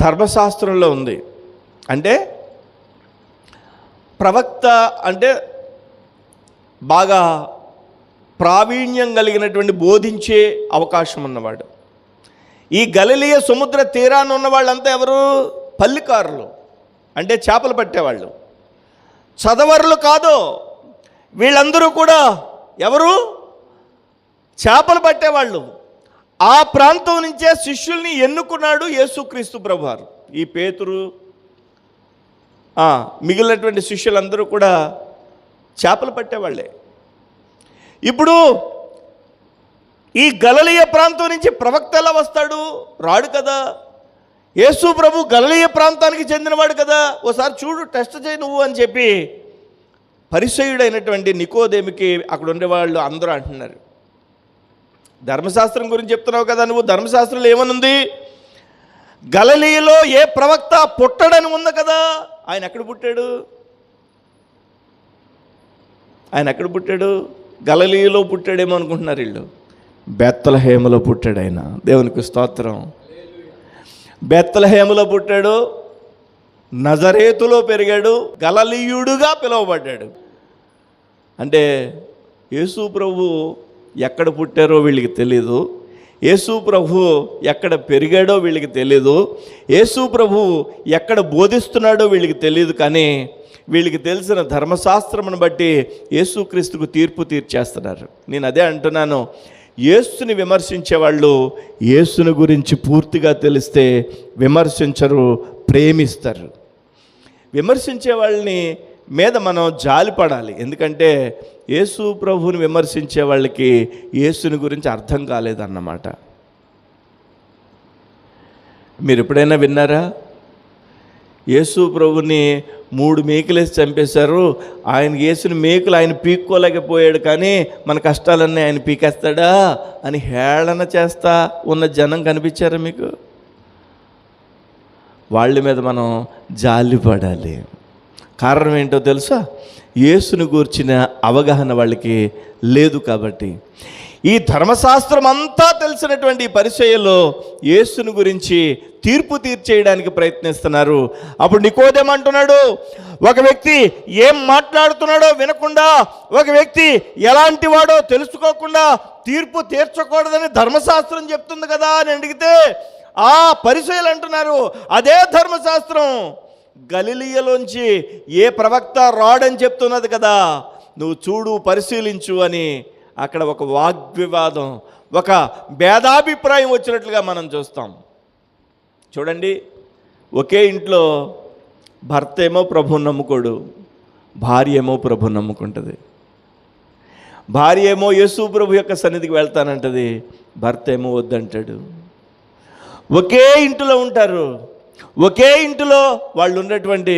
ధర్మశాస్త్రంలో ఉంది. అంటే ప్రవక్త అంటే బాగా ప్రావీణ్యం కలిగినటువంటి బోధించే అవకాశం ఉన్నవాడు. ఈ గలిలయ సముద్ర తీరాన్ని ఉన్న వాళ్ళంతా ఎవరు? పల్లికారులు, అంటే చేపలు పట్టేవాళ్ళు. చదవరులు కాదు వీళ్ళందరూ కూడా. ఎవరు? చేపలు పట్టేవాళ్ళు. ఆ ప్రాంతం నుంచే శిష్యుల్ని ఎన్నుకున్నాడు యేసుక్రీస్తు ప్రభువారు. ఈ పేతురు, మిగిలినటువంటి శిష్యులందరూ కూడా చేపలు పట్టేవాళ్ళే. ఇప్పుడు ఈ గలిలయ ప్రాంతం నుంచి ప్రవక్త ఎలా వస్తాడు? రాడు కదా. యేసు ప్రభు గలిలయ ప్రాంతానికి చెందినవాడు కదా. ఓసారి చూడు, టెస్ట్ చేయి నువ్వు అని చెప్పి పరిసయ్యుడైనటువంటి నికోదేముకి అక్కడ ఉండేవాళ్ళు అందరూ అంటున్నారు, ధర్మశాస్త్రం గురించి చెప్తున్నావు కదా నువ్వు, ధర్మశాస్త్రంలో ఏమనుంది? గలిలయలో ఏ ప్రవక్త పుట్టడని ఉంది కదా. ఆయన ఎక్కడ పుట్టాడు? గలిలయలో పుట్టాడేమో అనుకుంటున్నారు వీళ్ళు. బెత్లెహేములో పుట్టాడు ఆయన. దేవునికి స్తోత్రం. బెత్లెహేములో పుట్టాడు, నజరేతులో పెరిగాడు, గలిలయుడుగా పిలువబడ్డాడు. అంటే యేసు ప్రభు ఎక్కడ పుట్టారో వీళ్ళకి తెలీదు, యేసు ప్రభు ఎక్కడ పెరిగాడో వీళ్ళకి తెలీదు, యేసు ప్రభు ఎక్కడ బోధిస్తున్నాడో వీళ్ళకి తెలియదు. కానీ వీళ్ళకి తెలిసిన ధర్మశాస్త్రమును బట్టి యేసుక్రీస్తుకు తీర్పు తీర్చేస్తున్నారు. నేను అదే అంటున్నాను, యేసుని విమర్శించే వాళ్ళు యేసుని గురించి పూర్తిగా తెలిస్తే విమర్శించరు, ప్రేమిస్తారు. విమర్శించే వాళ్ళని మీద మనం జాలిపడాలి. ఎందుకంటే యేసు ప్రభువుని విమర్శించే వాళ్ళకి యేసుని గురించి అర్థం కాలేదన్నమాట. మీరు ఎప్పుడైనా విన్నారా? యేసు ప్రభుని 3 మేకులేసి చంపేశారు, ఆయన యేసుని మేకులు ఆయన పీక్కోలేకపోయాడు, కానీ మన కష్టాలన్నీ ఆయన పీకేస్తాడా అని హేళన చేస్తా ఉన్న జనం కనిపించారా మీకు? వాళ్ళ మీద మనం జాలిపడాలి. కారణం ఏంటో తెలుసా? యేసుని గూర్చిన అవగాహన వాళ్ళకి లేదు. కాబట్టి ఈ ధర్మశాస్త్రం అంతా తెలిసినటువంటి పరిసయ్యులు యేసుని గురించి తీర్పు తీర్చేయడానికి ప్రయత్నిస్తున్నారు. అప్పుడు నికోదేము అంటున్నాడు, ఒక వ్యక్తి ఏం మాట్లాడుతున్నాడో వినకుండా, ఒక వ్యక్తి ఎలాంటి వాడో తెలుసుకోకుండా తీర్పు తీర్చకూడదని ధర్మశాస్త్రం చెప్తుంది కదా అని అడిగితే, ఆ పరిసయ్యులు అంటున్నారు, అదే ధర్మశాస్త్రం గలిలయలోంచి ఏ ప్రవక్త రాడని చెప్తున్నది కదా, నువ్వు చూడు, పరిశీలించు అని అక్కడ ఒక వాగ్వివాదం, ఒక భేదాభిప్రాయం వచ్చినట్లుగా మనం చూస్తాం. చూడండి, ఒకే ఇంట్లో భర్త ఏమో ప్రభువుని నమ్ముకోడు, భార్య ఏమో ప్రభువుని నమ్ముకుంటుంది. భార్య ఏమో యేసు ప్రభు యొక్క సన్నిధికి వెళ్తానంటది, భర్త ఏమో వద్దంటాడు. ఒకే ఇంటిలో ఉంటారు, ఒకే ఇంటిలో వాళ్ళు ఉన్నటువంటి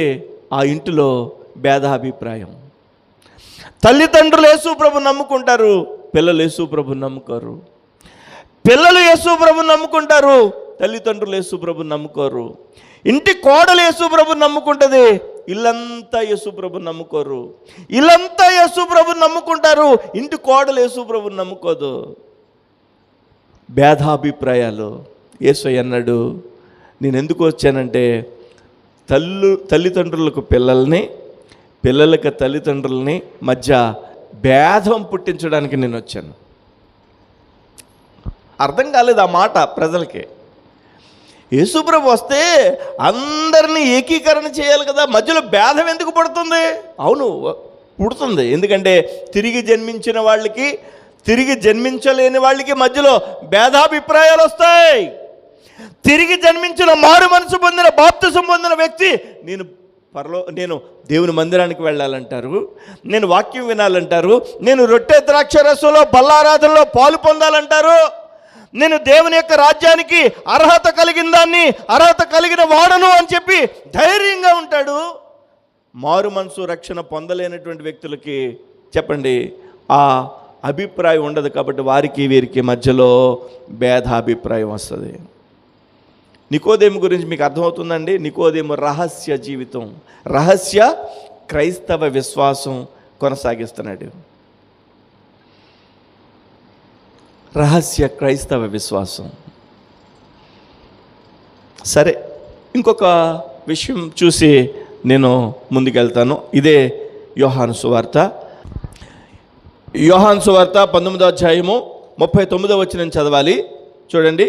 ఆ ఇంటిలో భేదాభిప్రాయం. తల్లిదండ్రులు యేసు ప్రభుని నమ్ముకుంటారు, పిల్లలు యేసు ప్రభుని నమ్ముకోరు. పిల్లలు యేసు ప్రభుని నమ్ముకుంటారు, తల్లిదండ్రులు యేసు ప్రభుని నమ్ముకోరు. ఇంటి కోడలు యేసు ప్రభుని నమ్ముకుంటుంది, ఇల్లంతా యేసు ప్రభుని నమ్ముకోరు. ఇల్లంతా యేసు ప్రభుని నమ్ముకుంటారు, ఇంటి కోడలు యేసు ప్రభుని నమ్ముకోదు. భేదాభిప్రాయాలు. యేసయ్య అన్నాడు, నేను ఎందుకు వచ్చానంటే తల్లిదండ్రులకు పిల్లల్ని, పిల్లలకు తల్లిదండ్రులని మధ్య భేదం పుట్టించడానికి నేను వచ్చాను. అర్థం కాలేదు ఆ మాట ప్రజలకి. యేసుప్రభు వస్తే అందరినీ ఏకీకరణ చేయాలి కదా, మధ్యలో భేదం ఎందుకు పుడుతుంది? అవును, పుడుతుంది. ఎందుకంటే తిరిగి జన్మించిన వాళ్ళకి, తిరిగి జన్మించలేని వాళ్ళకి మధ్యలో భేదాభిప్రాయాలు వస్తాయి. తిరిగి జన్మించిన, మారు మనసు పొందిన, బాప్తిసం పొందిన వ్యక్తి నేను దేవుని మందిరానికి వెళ్ళాలంటారు, నేను వాక్యం వినాలంటారు, నేను రొట్టె ద్రాక్ష రసంలో బల్లారాధనలో పాలు పొందాలంటారు, నేను దేవుని యొక్క రాజ్యానికి అర్హత కలిగిన వాడను అని చెప్పి ధైర్యంగా ఉంటాడు. మారు మనసు రక్షణ పొందలేనటువంటి వ్యక్తులకి చెప్పండి, ఆ అభిప్రాయం ఉండదు. కాబట్టి వారికి వీరికి మధ్యలో భేదాభిప్రాయం వస్తుంది. నికోదేము గురించి మీకు అర్థమవుతుందండి. నికోదేము రహస్య జీవితం, రహస్య క్రైస్తవ విశ్వాసం కొనసాగిస్తున్నాడు. రహస్య క్రైస్తవ విశ్వాసం. సరే, ఇంకొక విషయం చూసి నేను ముందుకెళ్తాను. ఇదే యోహాను సువార్త 19వ అధ్యాయము 39వ వచనం చదవాలి. చూడండి,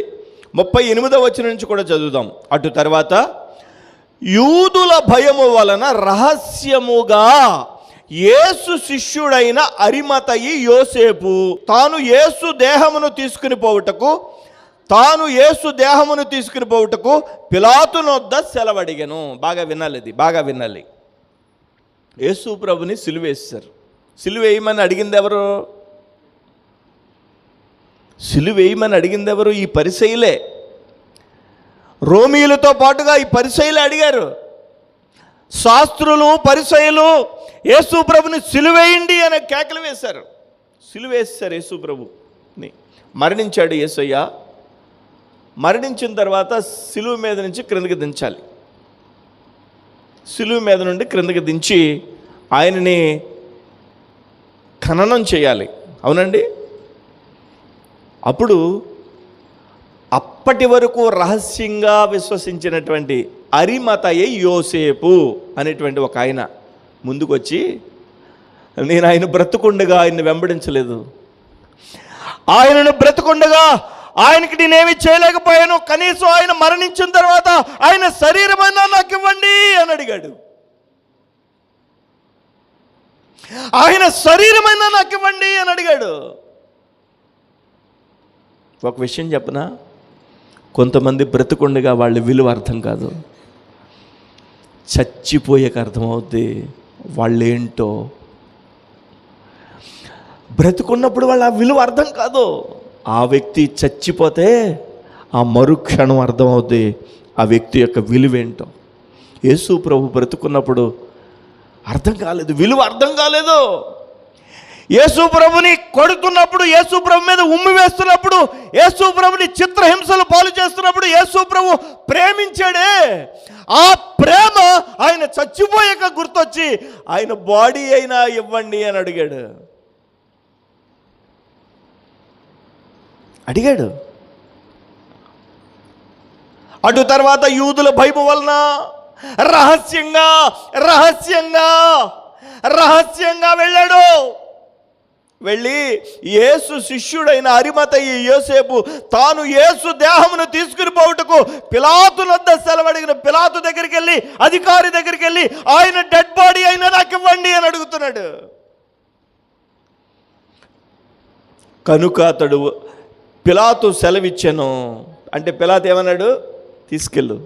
38వ వచనం నుంచి కూడా చదువుదాం. అటు తర్వాత, యూదుల భయము వలన రహస్యముగా యేసు శిష్యుడైన అరిమతయి యోసేపు తాను యేసు దేహమును తీసుకుని పోవుటకు పిలాతునొద్ద సెలవడిగెను. బాగా వినాలి, ఇది బాగా వినాలి. యేసు ప్రభుని సిలువేశారు. సిలువేయమని అడిగింది ఎవరు? సిలువేయమని అడిగింది ఎవరు? ఈ పరిసయ్యులే. రోమీయులతో పాటుగా ఈ పరిసయ్యులే అడిగారు. శాస్త్రులు, పరిసయ్యులు యేసు ప్రభుని సిలువేయండి అనే కేకలు వేశారు. సిలువేశారు యేసు ప్రభుని. మరణించాడు యేసయ్య. మరణించిన తర్వాత సిలువ మీద నుంచి క్రిందకి దించాలి. సిలువ మీద నుండి క్రిందకి దించి ఆయనని ఖననం చేయాలి. అవునండి. అప్పుడు అప్పటి వరకు రహస్యంగా విశ్వసించినటువంటి అరిమతయ యోసేపు అనేటువంటి ఒక ఆయన ముందుకు వచ్చి, నేను ఆయన బ్రతుకుండగా ఆయన్ని వెంబడించలేదు, ఆయనను బ్రతుకుండగా ఆయనకి నేనేమి చేయలేకపోయాను, కనీసం ఆయన మరణించిన తర్వాత ఆయన శరీరమైనా నాకు ఇవ్వండి అని అడిగాడు. ఆయన శరీరమైనా నాకు ఇవ్వండి అని అడిగాడు. ఒక విషయం చెప్పనా, కొంతమంది బ్రతుకుండగా వాళ్ళ విలువ అర్థం కాదు, చచ్చిపోయాక అర్థమవుద్ది వాళ్ళేంటో. బ్రతుకున్నప్పుడు వాళ్ళ విలువ అర్థం కాదు. ఆ వ్యక్తి చచ్చిపోతే ఆ మరుక్షణం అర్థమవుద్ది ఆ వ్యక్తి యొక్క విలువేంటో. యేసు ప్రభు బ్రతుకున్నప్పుడు అర్థం కాలేదు, విలువ అర్థం కాలేదు. యేసు ప్రభుని కొడుతున్నప్పుడు, యేసు ప్రభు మీద ఉమ్మి వేస్తున్నప్పుడు, యేసు ప్రభుని చిత్రహింసలు పాలు చేస్తున్నప్పుడు యేసు ప్రభు ప్రేమించాడే, ఆ ప్రేమ ఆయన చచ్చిపోయాక గుర్తొచ్చి ఆయన బాడీ అయినా ఇవ్వండి అని అడిగాడు. అటు తర్వాత యూదుల భయము వలన రహస్యంగా వెళ్ళాడు. వెళ్ళి యేసు శిష్యుడైన అరిమతయి యోసేపు తాను యేసు దేహమును తీసుకుని పోవుటకు పిలాతు వద్ద సెలవడిగిన పిలాతు దగ్గరికి వెళ్ళి, అధికారి దగ్గరికి వెళ్ళి, ఆయన డెడ్ బాడీ అయినా నాకు ఇవ్వండి అని అడుగుతున్నాడు. కనుక అతడు పిలాతు సెలవిచ్చాను అంటే పిలాతు ఏమన్నాడు, తీసుకెళ్ళు.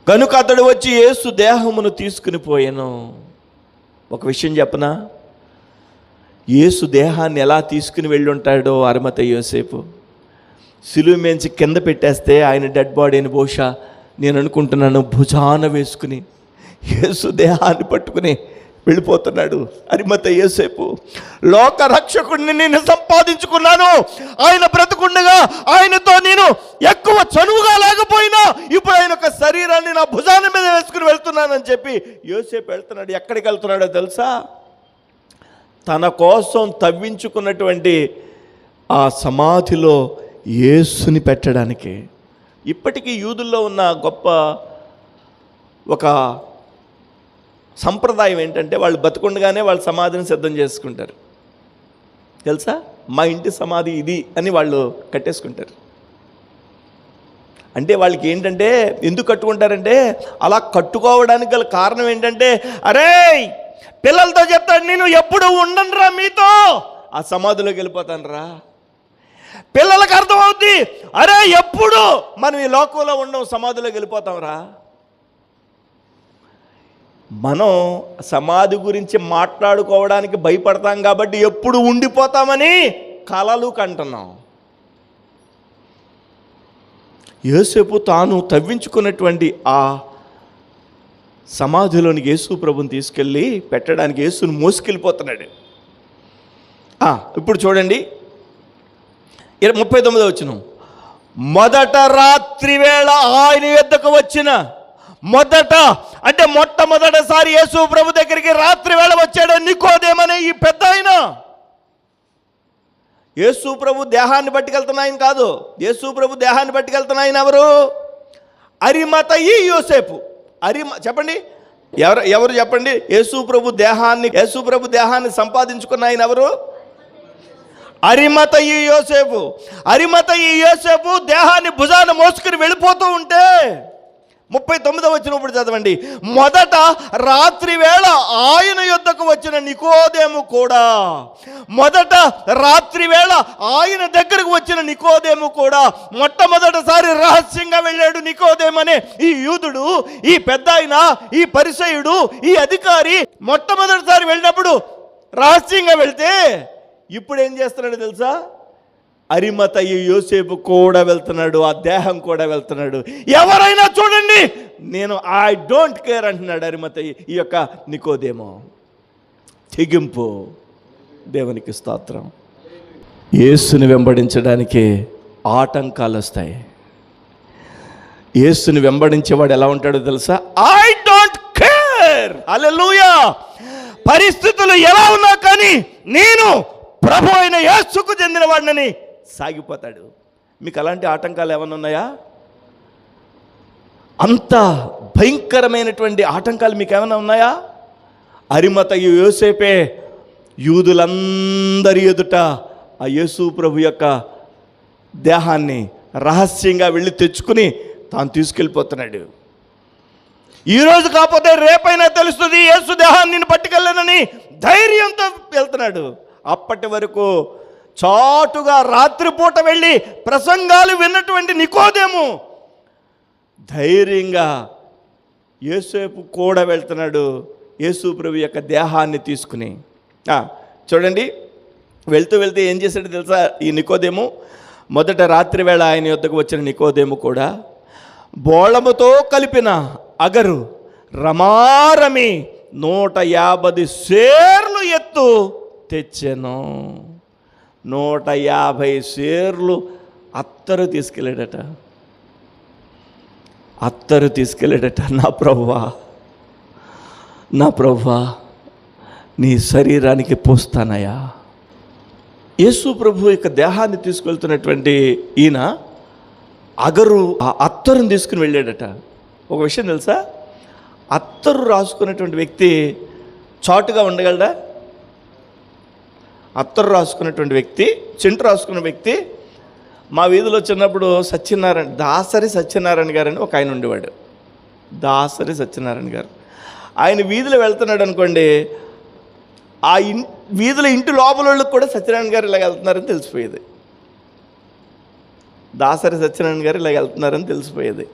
కనుక అతడు వచ్చి యేసు దేహమును తీసుకుని పోయాను. ఒక విషయం చెప్పనా, యేసు దేహాన్ని ఎలా తీసుకుని వెళ్ళి ఉంటాడో అరిమతయి యోసేపు, సిలువ మేంచి కింద పెట్టేస్తే ఆయన డెడ్ బాడీని బహుశా నేను అనుకుంటున్నాను భుజాన వేసుకుని యేసు దేహాన్ని పట్టుకుని వెళ్ళిపోతున్నాడు అరిమతయి యోసేపు. లోక రక్షకుడిని నేను సంపాదించుకున్నాను, ఆయన బ్రతుకుండగా ఆయనతో నేను ఎక్కువ చనువుగా లేకపోయినా ఇప్పుడు ఆయన ఒక శరీరాన్ని నా భుజాన మీద వేసుకుని వెళ్తున్నానని చెప్పి యోసేపు వెళ్తున్నాడు. ఎక్కడికి వెళ్తున్నాడో తెలుసా, తన కోసం తవ్వించుకున్నటువంటి ఆ సమాధిలో యేసుని పెట్టడానికి. ఇప్పటికీ యూదుల్లో ఉన్న గొప్ప ఒక సంప్రదాయం ఏంటంటే, వాళ్ళు బతుకుండగానే వాళ్ళ సమాధిని సిద్ధం చేసుకుంటారు. తెలుసా, మా ఇంటి సమాధి ఇది అని వాళ్ళు కట్టేసుకుంటారు. అంటే వాళ్ళకి ఏంటంటే, ఎందుకు కట్టుకుంటారంటే, అలా కట్టుకోవడానికి గల కారణం ఏంటంటే, అరే పిల్లలతో చెప్తాడు, నేను ఎప్పుడు ఉండనురా మీతో, ఆ సమాధిలోకి వెళ్ళిపోతానురా. పిల్లలకు అర్థమవుద్ది, అరే ఎప్పుడు మనం ఈ లోకంలో ఉండం, సమాధిలోకి వెళ్ళిపోతాంరా. మనం సమాధి గురించి మాట్లాడుకోవడానికి భయపడతాం కాబట్టి ఎప్పుడు ఉండిపోతామని కలలు కంటున్నాం. యోసేపు తాను తవ్వించుకున్నటువంటి ఆ సమాధిలోనికి యేసు ప్రభుని తీసుకెళ్ళి పెట్టడానికి యేసుని మోసుకెళ్ళిపోతున్నాడు. ఇప్పుడు చూడండి 39వ వచనం. మొదట రాత్రి వేళ ఆయన యొద్దకు వచ్చిన, మొట్టమొదటిసారి యేసు ప్రభు దగ్గరికి రాత్రి వేళ వచ్చాడు నికోదేమనే ఈ పెద్ద ఆయన. యేసు ప్రభు దేహాన్ని పట్టుకెళ్తున్న ఆయన కాదు, యేసు ప్రభు దేహాన్ని పట్టుకెళ్తున్న ఆయన ఎవరు? అరిమతయి యోసేపు. చెప్పండి, ఎవరు చెప్పండి? యేసు ప్రభు దేహాన్ని సంపాదించుకున్న ఆయన ఎవరు? అరిమతయి యోసేపు దేహాన్ని భుజాన మోసుకుని వెళ్ళిపోతూ ఉంటే 39వ వచనం ఇప్పుడు చదవండి. మొదట రాత్రి వేళ ఆయన యొద్దకు వచ్చిన నికోదేము కూడా, మొట్టమొదటిసారి రహస్యంగా వెళ్ళాడు నికోదేము అనే ఈ యూదుడు, ఈ పెద్ద ఆయన, ఈ పరిసయ్యుడు, ఈ అధికారి మొట్టమొదటిసారి వెళ్ళినప్పుడు రహస్యంగా వెళ్తే ఇప్పుడు ఏం చేస్తున్నాడు తెలుసా? అరిమతయి యోసేపు కూడా వెళ్తున్నాడు, ఆ దేహం కూడా వెళ్తున్నాడు. ఎవరైనా చూడండి, నేను ఐ డోంట్ కేర్ అంటున్నాడు అరిమతయి. ఈ యొక్క నికోదేమో తెగింపు. దేవునికి స్తోత్రం. యేసుని వెంబడించడానికి ఆటంకాలు వస్తాయి. యేసుని వెంబడించేవాడు ఎలా ఉంటాడో తెలుసా? I don't care. హల్లెలూయా. పరిస్థితులు ఎలా ఉన్నా కానీ నేను ప్రభు అయిన యేసుకు చెందిన వాడినని సాగిపోతాడు. మీకు అలాంటి ఆటంకాలు ఏమైనా ఉన్నాయా? అంత భయంకరమైనటువంటి ఆటంకాలు మీకు ఏమైనా ఉన్నాయా? అరిమతయి యోసేపే యూదులందరి ఎదుట ఆ యేసు ప్రభు యొక్క దేహాన్ని రహస్యంగా వెళ్ళి తెచ్చుకుని తాను తీసుకెళ్ళిపోతున్నాడు. ఈరోజు కాకపోతే రేపైనా తెలుస్తుంది యేసు దేహాన్ని నేను పట్టుకెళ్ళానని ధైర్యంతో వెళ్తున్నాడు. అప్పటి వరకు చాటుగా రాత్రిపూట వెళ్ళి ప్రసంగాలు విన్నటువంటి నికోదేము ధైర్యంగా యేసేపు కూడా వెళ్తున్నాడు యేసు ప్రభు యొక్క దేహాన్ని తీసుకుని. చూడండి, వెళ్తూ ఏం చేశాడు తెలుసా ఈ నికోదేము? మొదట రాత్రి వేళ ఆయన యొద్దకు వచ్చిన నికోదేము కూడా బోళముతో కలిపిన అగరు రమారమి 150 సేర్లు ఎత్తు తెచ్చాను. 150 సేర్లు అత్తరు తీసుకెళ్ళాడట. నా ప్రభువా నీ శరీరానికి పోస్తానయ్యా. యేసు ప్రభు యొక్క దేహాన్ని తీసుకెళ్తున్నటువంటి ఈయన అగరు ఆ అత్తరుని తీసుకుని వెళ్ళాడట. ఒక విషయం తెలుసా? అత్తరు రాసుకున్నటువంటి వ్యక్తి చాటుగా ఉండగలడా? అత్తరు రాసుకున్నటువంటి వ్యక్తి, చింటు రాసుకున్న వ్యక్తి, మా వీధిలో చిన్నప్పుడు దాసరి సత్యనారాయణ గారు అని ఒక ఆయన ఉండేవాడు. దాసరి సత్యనారాయణ గారు. ఆయన వీధిలో వెళ్తున్నాడు అనుకోండి, ఆ వీధిలో ఇంటి లోపల వాళ్ళకి కూడా సత్యనారాయణ గారు ఇలాగ వెళ్తున్నారని తెలిసిపోయేది. దాసరి సత్యనారాయణ గారు ఇలాగ వెళ్తున్నారని తెలిసిపోయేది.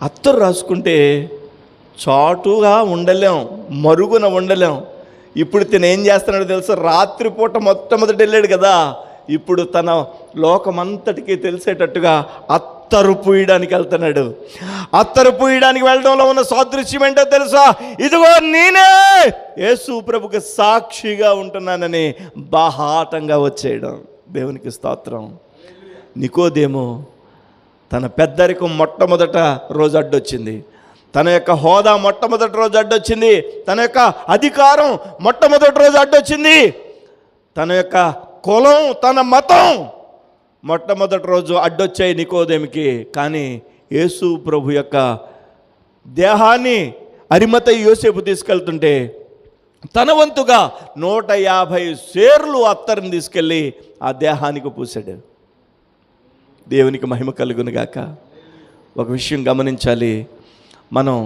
అత్తరు రాసుకుంటే చాటుగా ఉండలేం, మరుగున ఉండలేం. ఇప్పుడు తను ఏం చేస్తున్నాడో తెలుసా? రాత్రిపూట మొట్టమొదటి వెళ్ళాడు కదా, ఇప్పుడు తన లోకమంతటికి తెలిసేటట్టుగా అత్తరు పూయడానికి వెళ్తున్నాడు. అత్తరు పూయడానికి వెళ్ళడంలో ఉన్న సాదృశ్యం ఏంటో తెలుసా? ఇదిగో నేనే యేసు ప్రభుకి సాక్షిగా ఉంటున్నానని బాహాటంగా వచ్చేయడం. దేవునికి స్తోత్రం. నికోదేము తన పెద్దరికం మొట్టమొదట రోజు అడ్డొచ్చింది, తన యొక్క హోదా మొట్టమొదటి రోజు అడ్డొచ్చింది, తన యొక్క అధికారం మొట్టమొదటి రోజు అడ్డొచ్చింది, తన యొక్క కులం, తన మతం మొట్టమొదటి రోజు అడ్డొచ్చాయి నికోదేమికి. కానీ యేసు ప్రభు యొక్క దేహాన్ని అరిమతయి యోసేపు తీసుకెళ్తుంటే తన వంతుగా 150 సేర్లు అత్తరుని తీసుకెళ్ళి ఆ దేహానికి పూసాడు. దేవునికి మహిమ కలుగునుగాక. ఒక విషయం గమనించాలి, మనం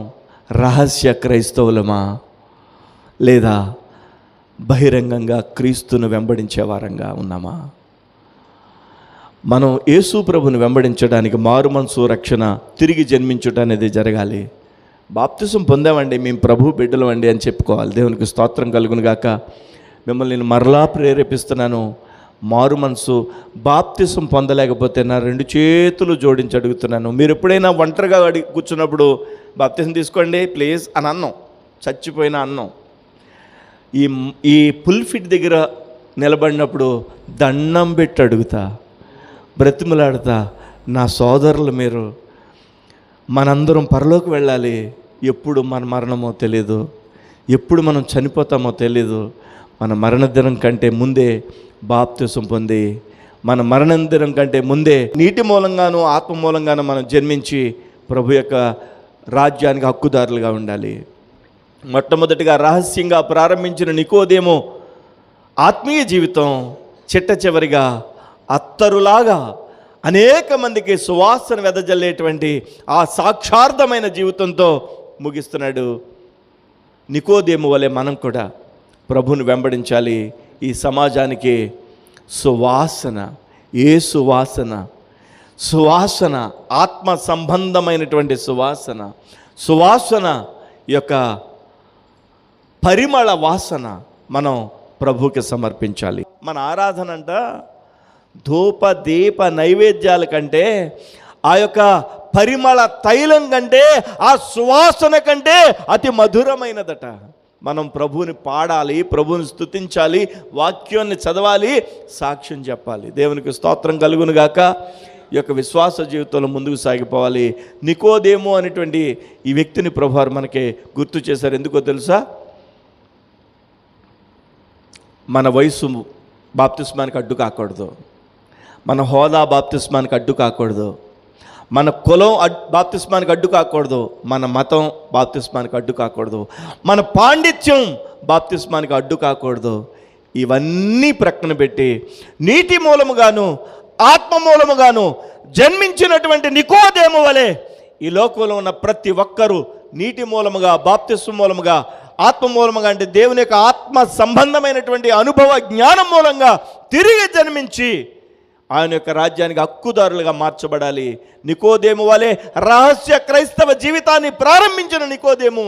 రహస్య క్రైస్తవులమా లేదా బహిరంగంగా క్రీస్తును వెంబడించే వారంగా ఉన్నామా? మనం యేసు ప్రభుని వెంబడించడానికి మారుమనసు రక్షణ, తిరిగి జన్మించుట అనేది జరగాలి. బాప్తిసం పొందామండి, మేము ప్రభు బిడ్డలమండి అని చెప్పుకోవాలి. దేవునికి స్తోత్రం కలుగునుగాక. మిమ్మల్ని నేను మరలా ప్రేరేపిస్తున్నాను, మారు మనసు బాప్తిసం పొందలేకపోతే నా 2 చేతులు జోడించి అడుగుతున్నాను. మీరు ఎప్పుడైనా ఒంటరిగా కూర్చున్నప్పుడు బాప్తిసం తీసుకోండి ప్లీజ్ అని అన్నాం, చచ్చిపోయిన అన్నం. ఈ పుల్ఫిట్ దగ్గర నిలబడినప్పుడు దండం పెట్టి అడుగుతా, బ్రతిమలాడుతా, నా సోదరులు మీరు, మనందరం పరలోకి వెళ్ళాలి. ఎప్పుడు మన మరణమో తెలీదు, ఎప్పుడు మనం చనిపోతామో తెలీదు. మన మరణదినం కంటే ముందే బాప్తిసం పొంది, మన మరణదినం కంటే ముందే నీటి మూలంగాను ఆత్మ మూలంగాను మనం జన్మించి ప్రభు యొక్క రాజ్యానికి హక్కుదారులుగా ఉండాలి. మొట్టమొదటిగా రహస్యంగా ప్రారంభించిన నికోదేము ఆత్మీయ జీవితం చిట్ట చివరిగా అత్తరులాగా అనేక మందికి సువాసన వెదజల్లేటువంటి ఆ సాక్షార్థమైన జీవితంతో ముగిస్తున్నాడు. నికోదేము వలె మనం కూడా ప్రభువుని వెంబడించాలి. ఈ సమాజానికి సువాసన, సువాసన ఆత్మ సంబంధమైనటువంటి సువాసన యొక్క పరిమళ వాసన మనం ప్రభువుకి సమర్పించాలి. మన ఆరాధన అంట ధూప దీప నైవేద్యాల కంటే, ఆ యొక్క పరిమళ తైలం కంటే, ఆ సువాసన కంటే అతి మధురమైనదట. మనం ప్రభువుని పాడాలి, ప్రభువుని స్తుతించాలి, వాక్యాన్ని చదవాలి, సాక్ష్యం చెప్పాలి. దేవునికి స్తోత్రం కలుగును గాక. ఈ యొక్క విశ్వాస జీవితంలో ముందుకు సాగిపోవాలి. నికోదేము అనేటువంటి ఈ వ్యక్తిని ప్రభువారు మనకి గుర్తు చేశారు. ఎందుకో తెలుసా? మన వయసు బాప్తిస్మానికి అడ్డు కాకూడదు, మన హోదా బాప్తిస్మానికి అడ్డు కాకూడదు, మన కులం బాప్తిస్మానికి అడ్డు కాకూడదు, మన మతం బాప్తిస్మానికి అడ్డు కాకూడదు, మన పాండిత్యం బాప్తిస్మానికి అడ్డు కాకూడదు. ఇవన్నీ ప్రక్కన పెట్టి నీటి మూలముగాను ఆత్మ మూలముగాను జన్మించినటువంటి నికోదేము వలె ఈ లోకంలో ఉన్న ప్రతి ఒక్కరూ నీటి మూలముగా, బాప్తిస్మ మూలముగా, ఆత్మ మూలముగా, అంటే దేవుని యొక్క ఆత్మ సంబంధమైనటువంటి అనుభవ జ్ఞానం మూలంగా తిరిగి జన్మించి ఆయన యొక్క రాజ్యానికి హక్కుదారులుగా మార్చబడాలి. నికోదేము వలె రహస్య క్రైస్తవ జీవితాన్ని ప్రారంభించిన నికోదేము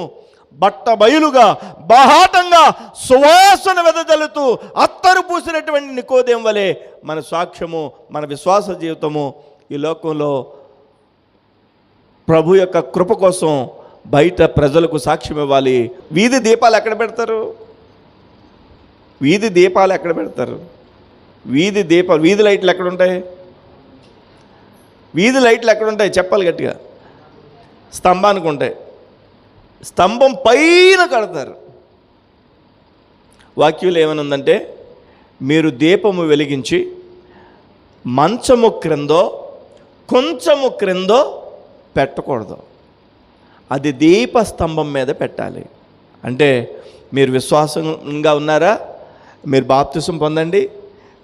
బట్ట బయలుగా, బాహాటంగా, సువాసన వెదజల్లుతూ అత్తరు పూసినటువంటి నికోదేము వలె మన సాక్ష్యము, మన విశ్వాస జీవితము ఈ లోకంలో ప్రభు యొక్క కృప కోసం బయట ప్రజలకు సాక్ష్యం ఇవ్వాలి. వీధి దీపాలు ఎక్కడ పెడతారు? వీధి దీపాలు ఎక్కడ పెడతారు? వీధి లైట్లు ఎక్కడుంటాయి? వీధి లైట్లు ఎక్కడుంటాయి? చెప్పాలి గట్టిగా. స్తంభానికి ఉంటాయి. స్తంభం పైన కడతారు. వాక్యంలో ఏమైనా ఉందంటే, మీరు దీపము వెలిగించి మంచము క్రిందో కొంచెము క్రిందో పెట్టకూడదు, అది దీపస్తంభం మీద పెట్టాలి. అంటే మీరు విశ్వాసంగా ఉన్నారా? మీరు బాప్తిసం పొందండి,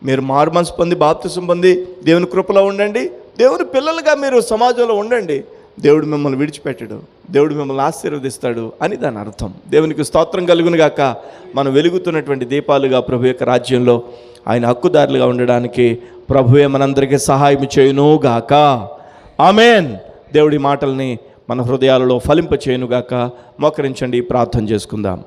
మీరు మారుమనసు పొంది బాప్తిసం పొంది దేవుని కృపలో ఉండండి, దేవుని పిల్లలుగా మీరు సమాజంలో ఉండండి. దేవుడు మిమ్మల్ని విడిచిపెట్టడు, దేవుడు మిమ్మల్ని ఆశీర్వదిస్తాడు అని దాని అర్థం. దేవునికి స్తోత్రం కలుగును గాక. మనం వెలుగుతున్నటువంటి దీపాలుగా ప్రభు యొక్క రాజ్యంలో ఆయన హక్కుదారులుగా ఉండడానికి ప్రభువే మనందరికీ సహాయం చేయును గాక. ఆమేన్. దేవుడి మాటల్ని మన హృదయాలలో ఫలింప చేయును గాక. మోకరించండి, ప్రార్థన చేసుకుందాం.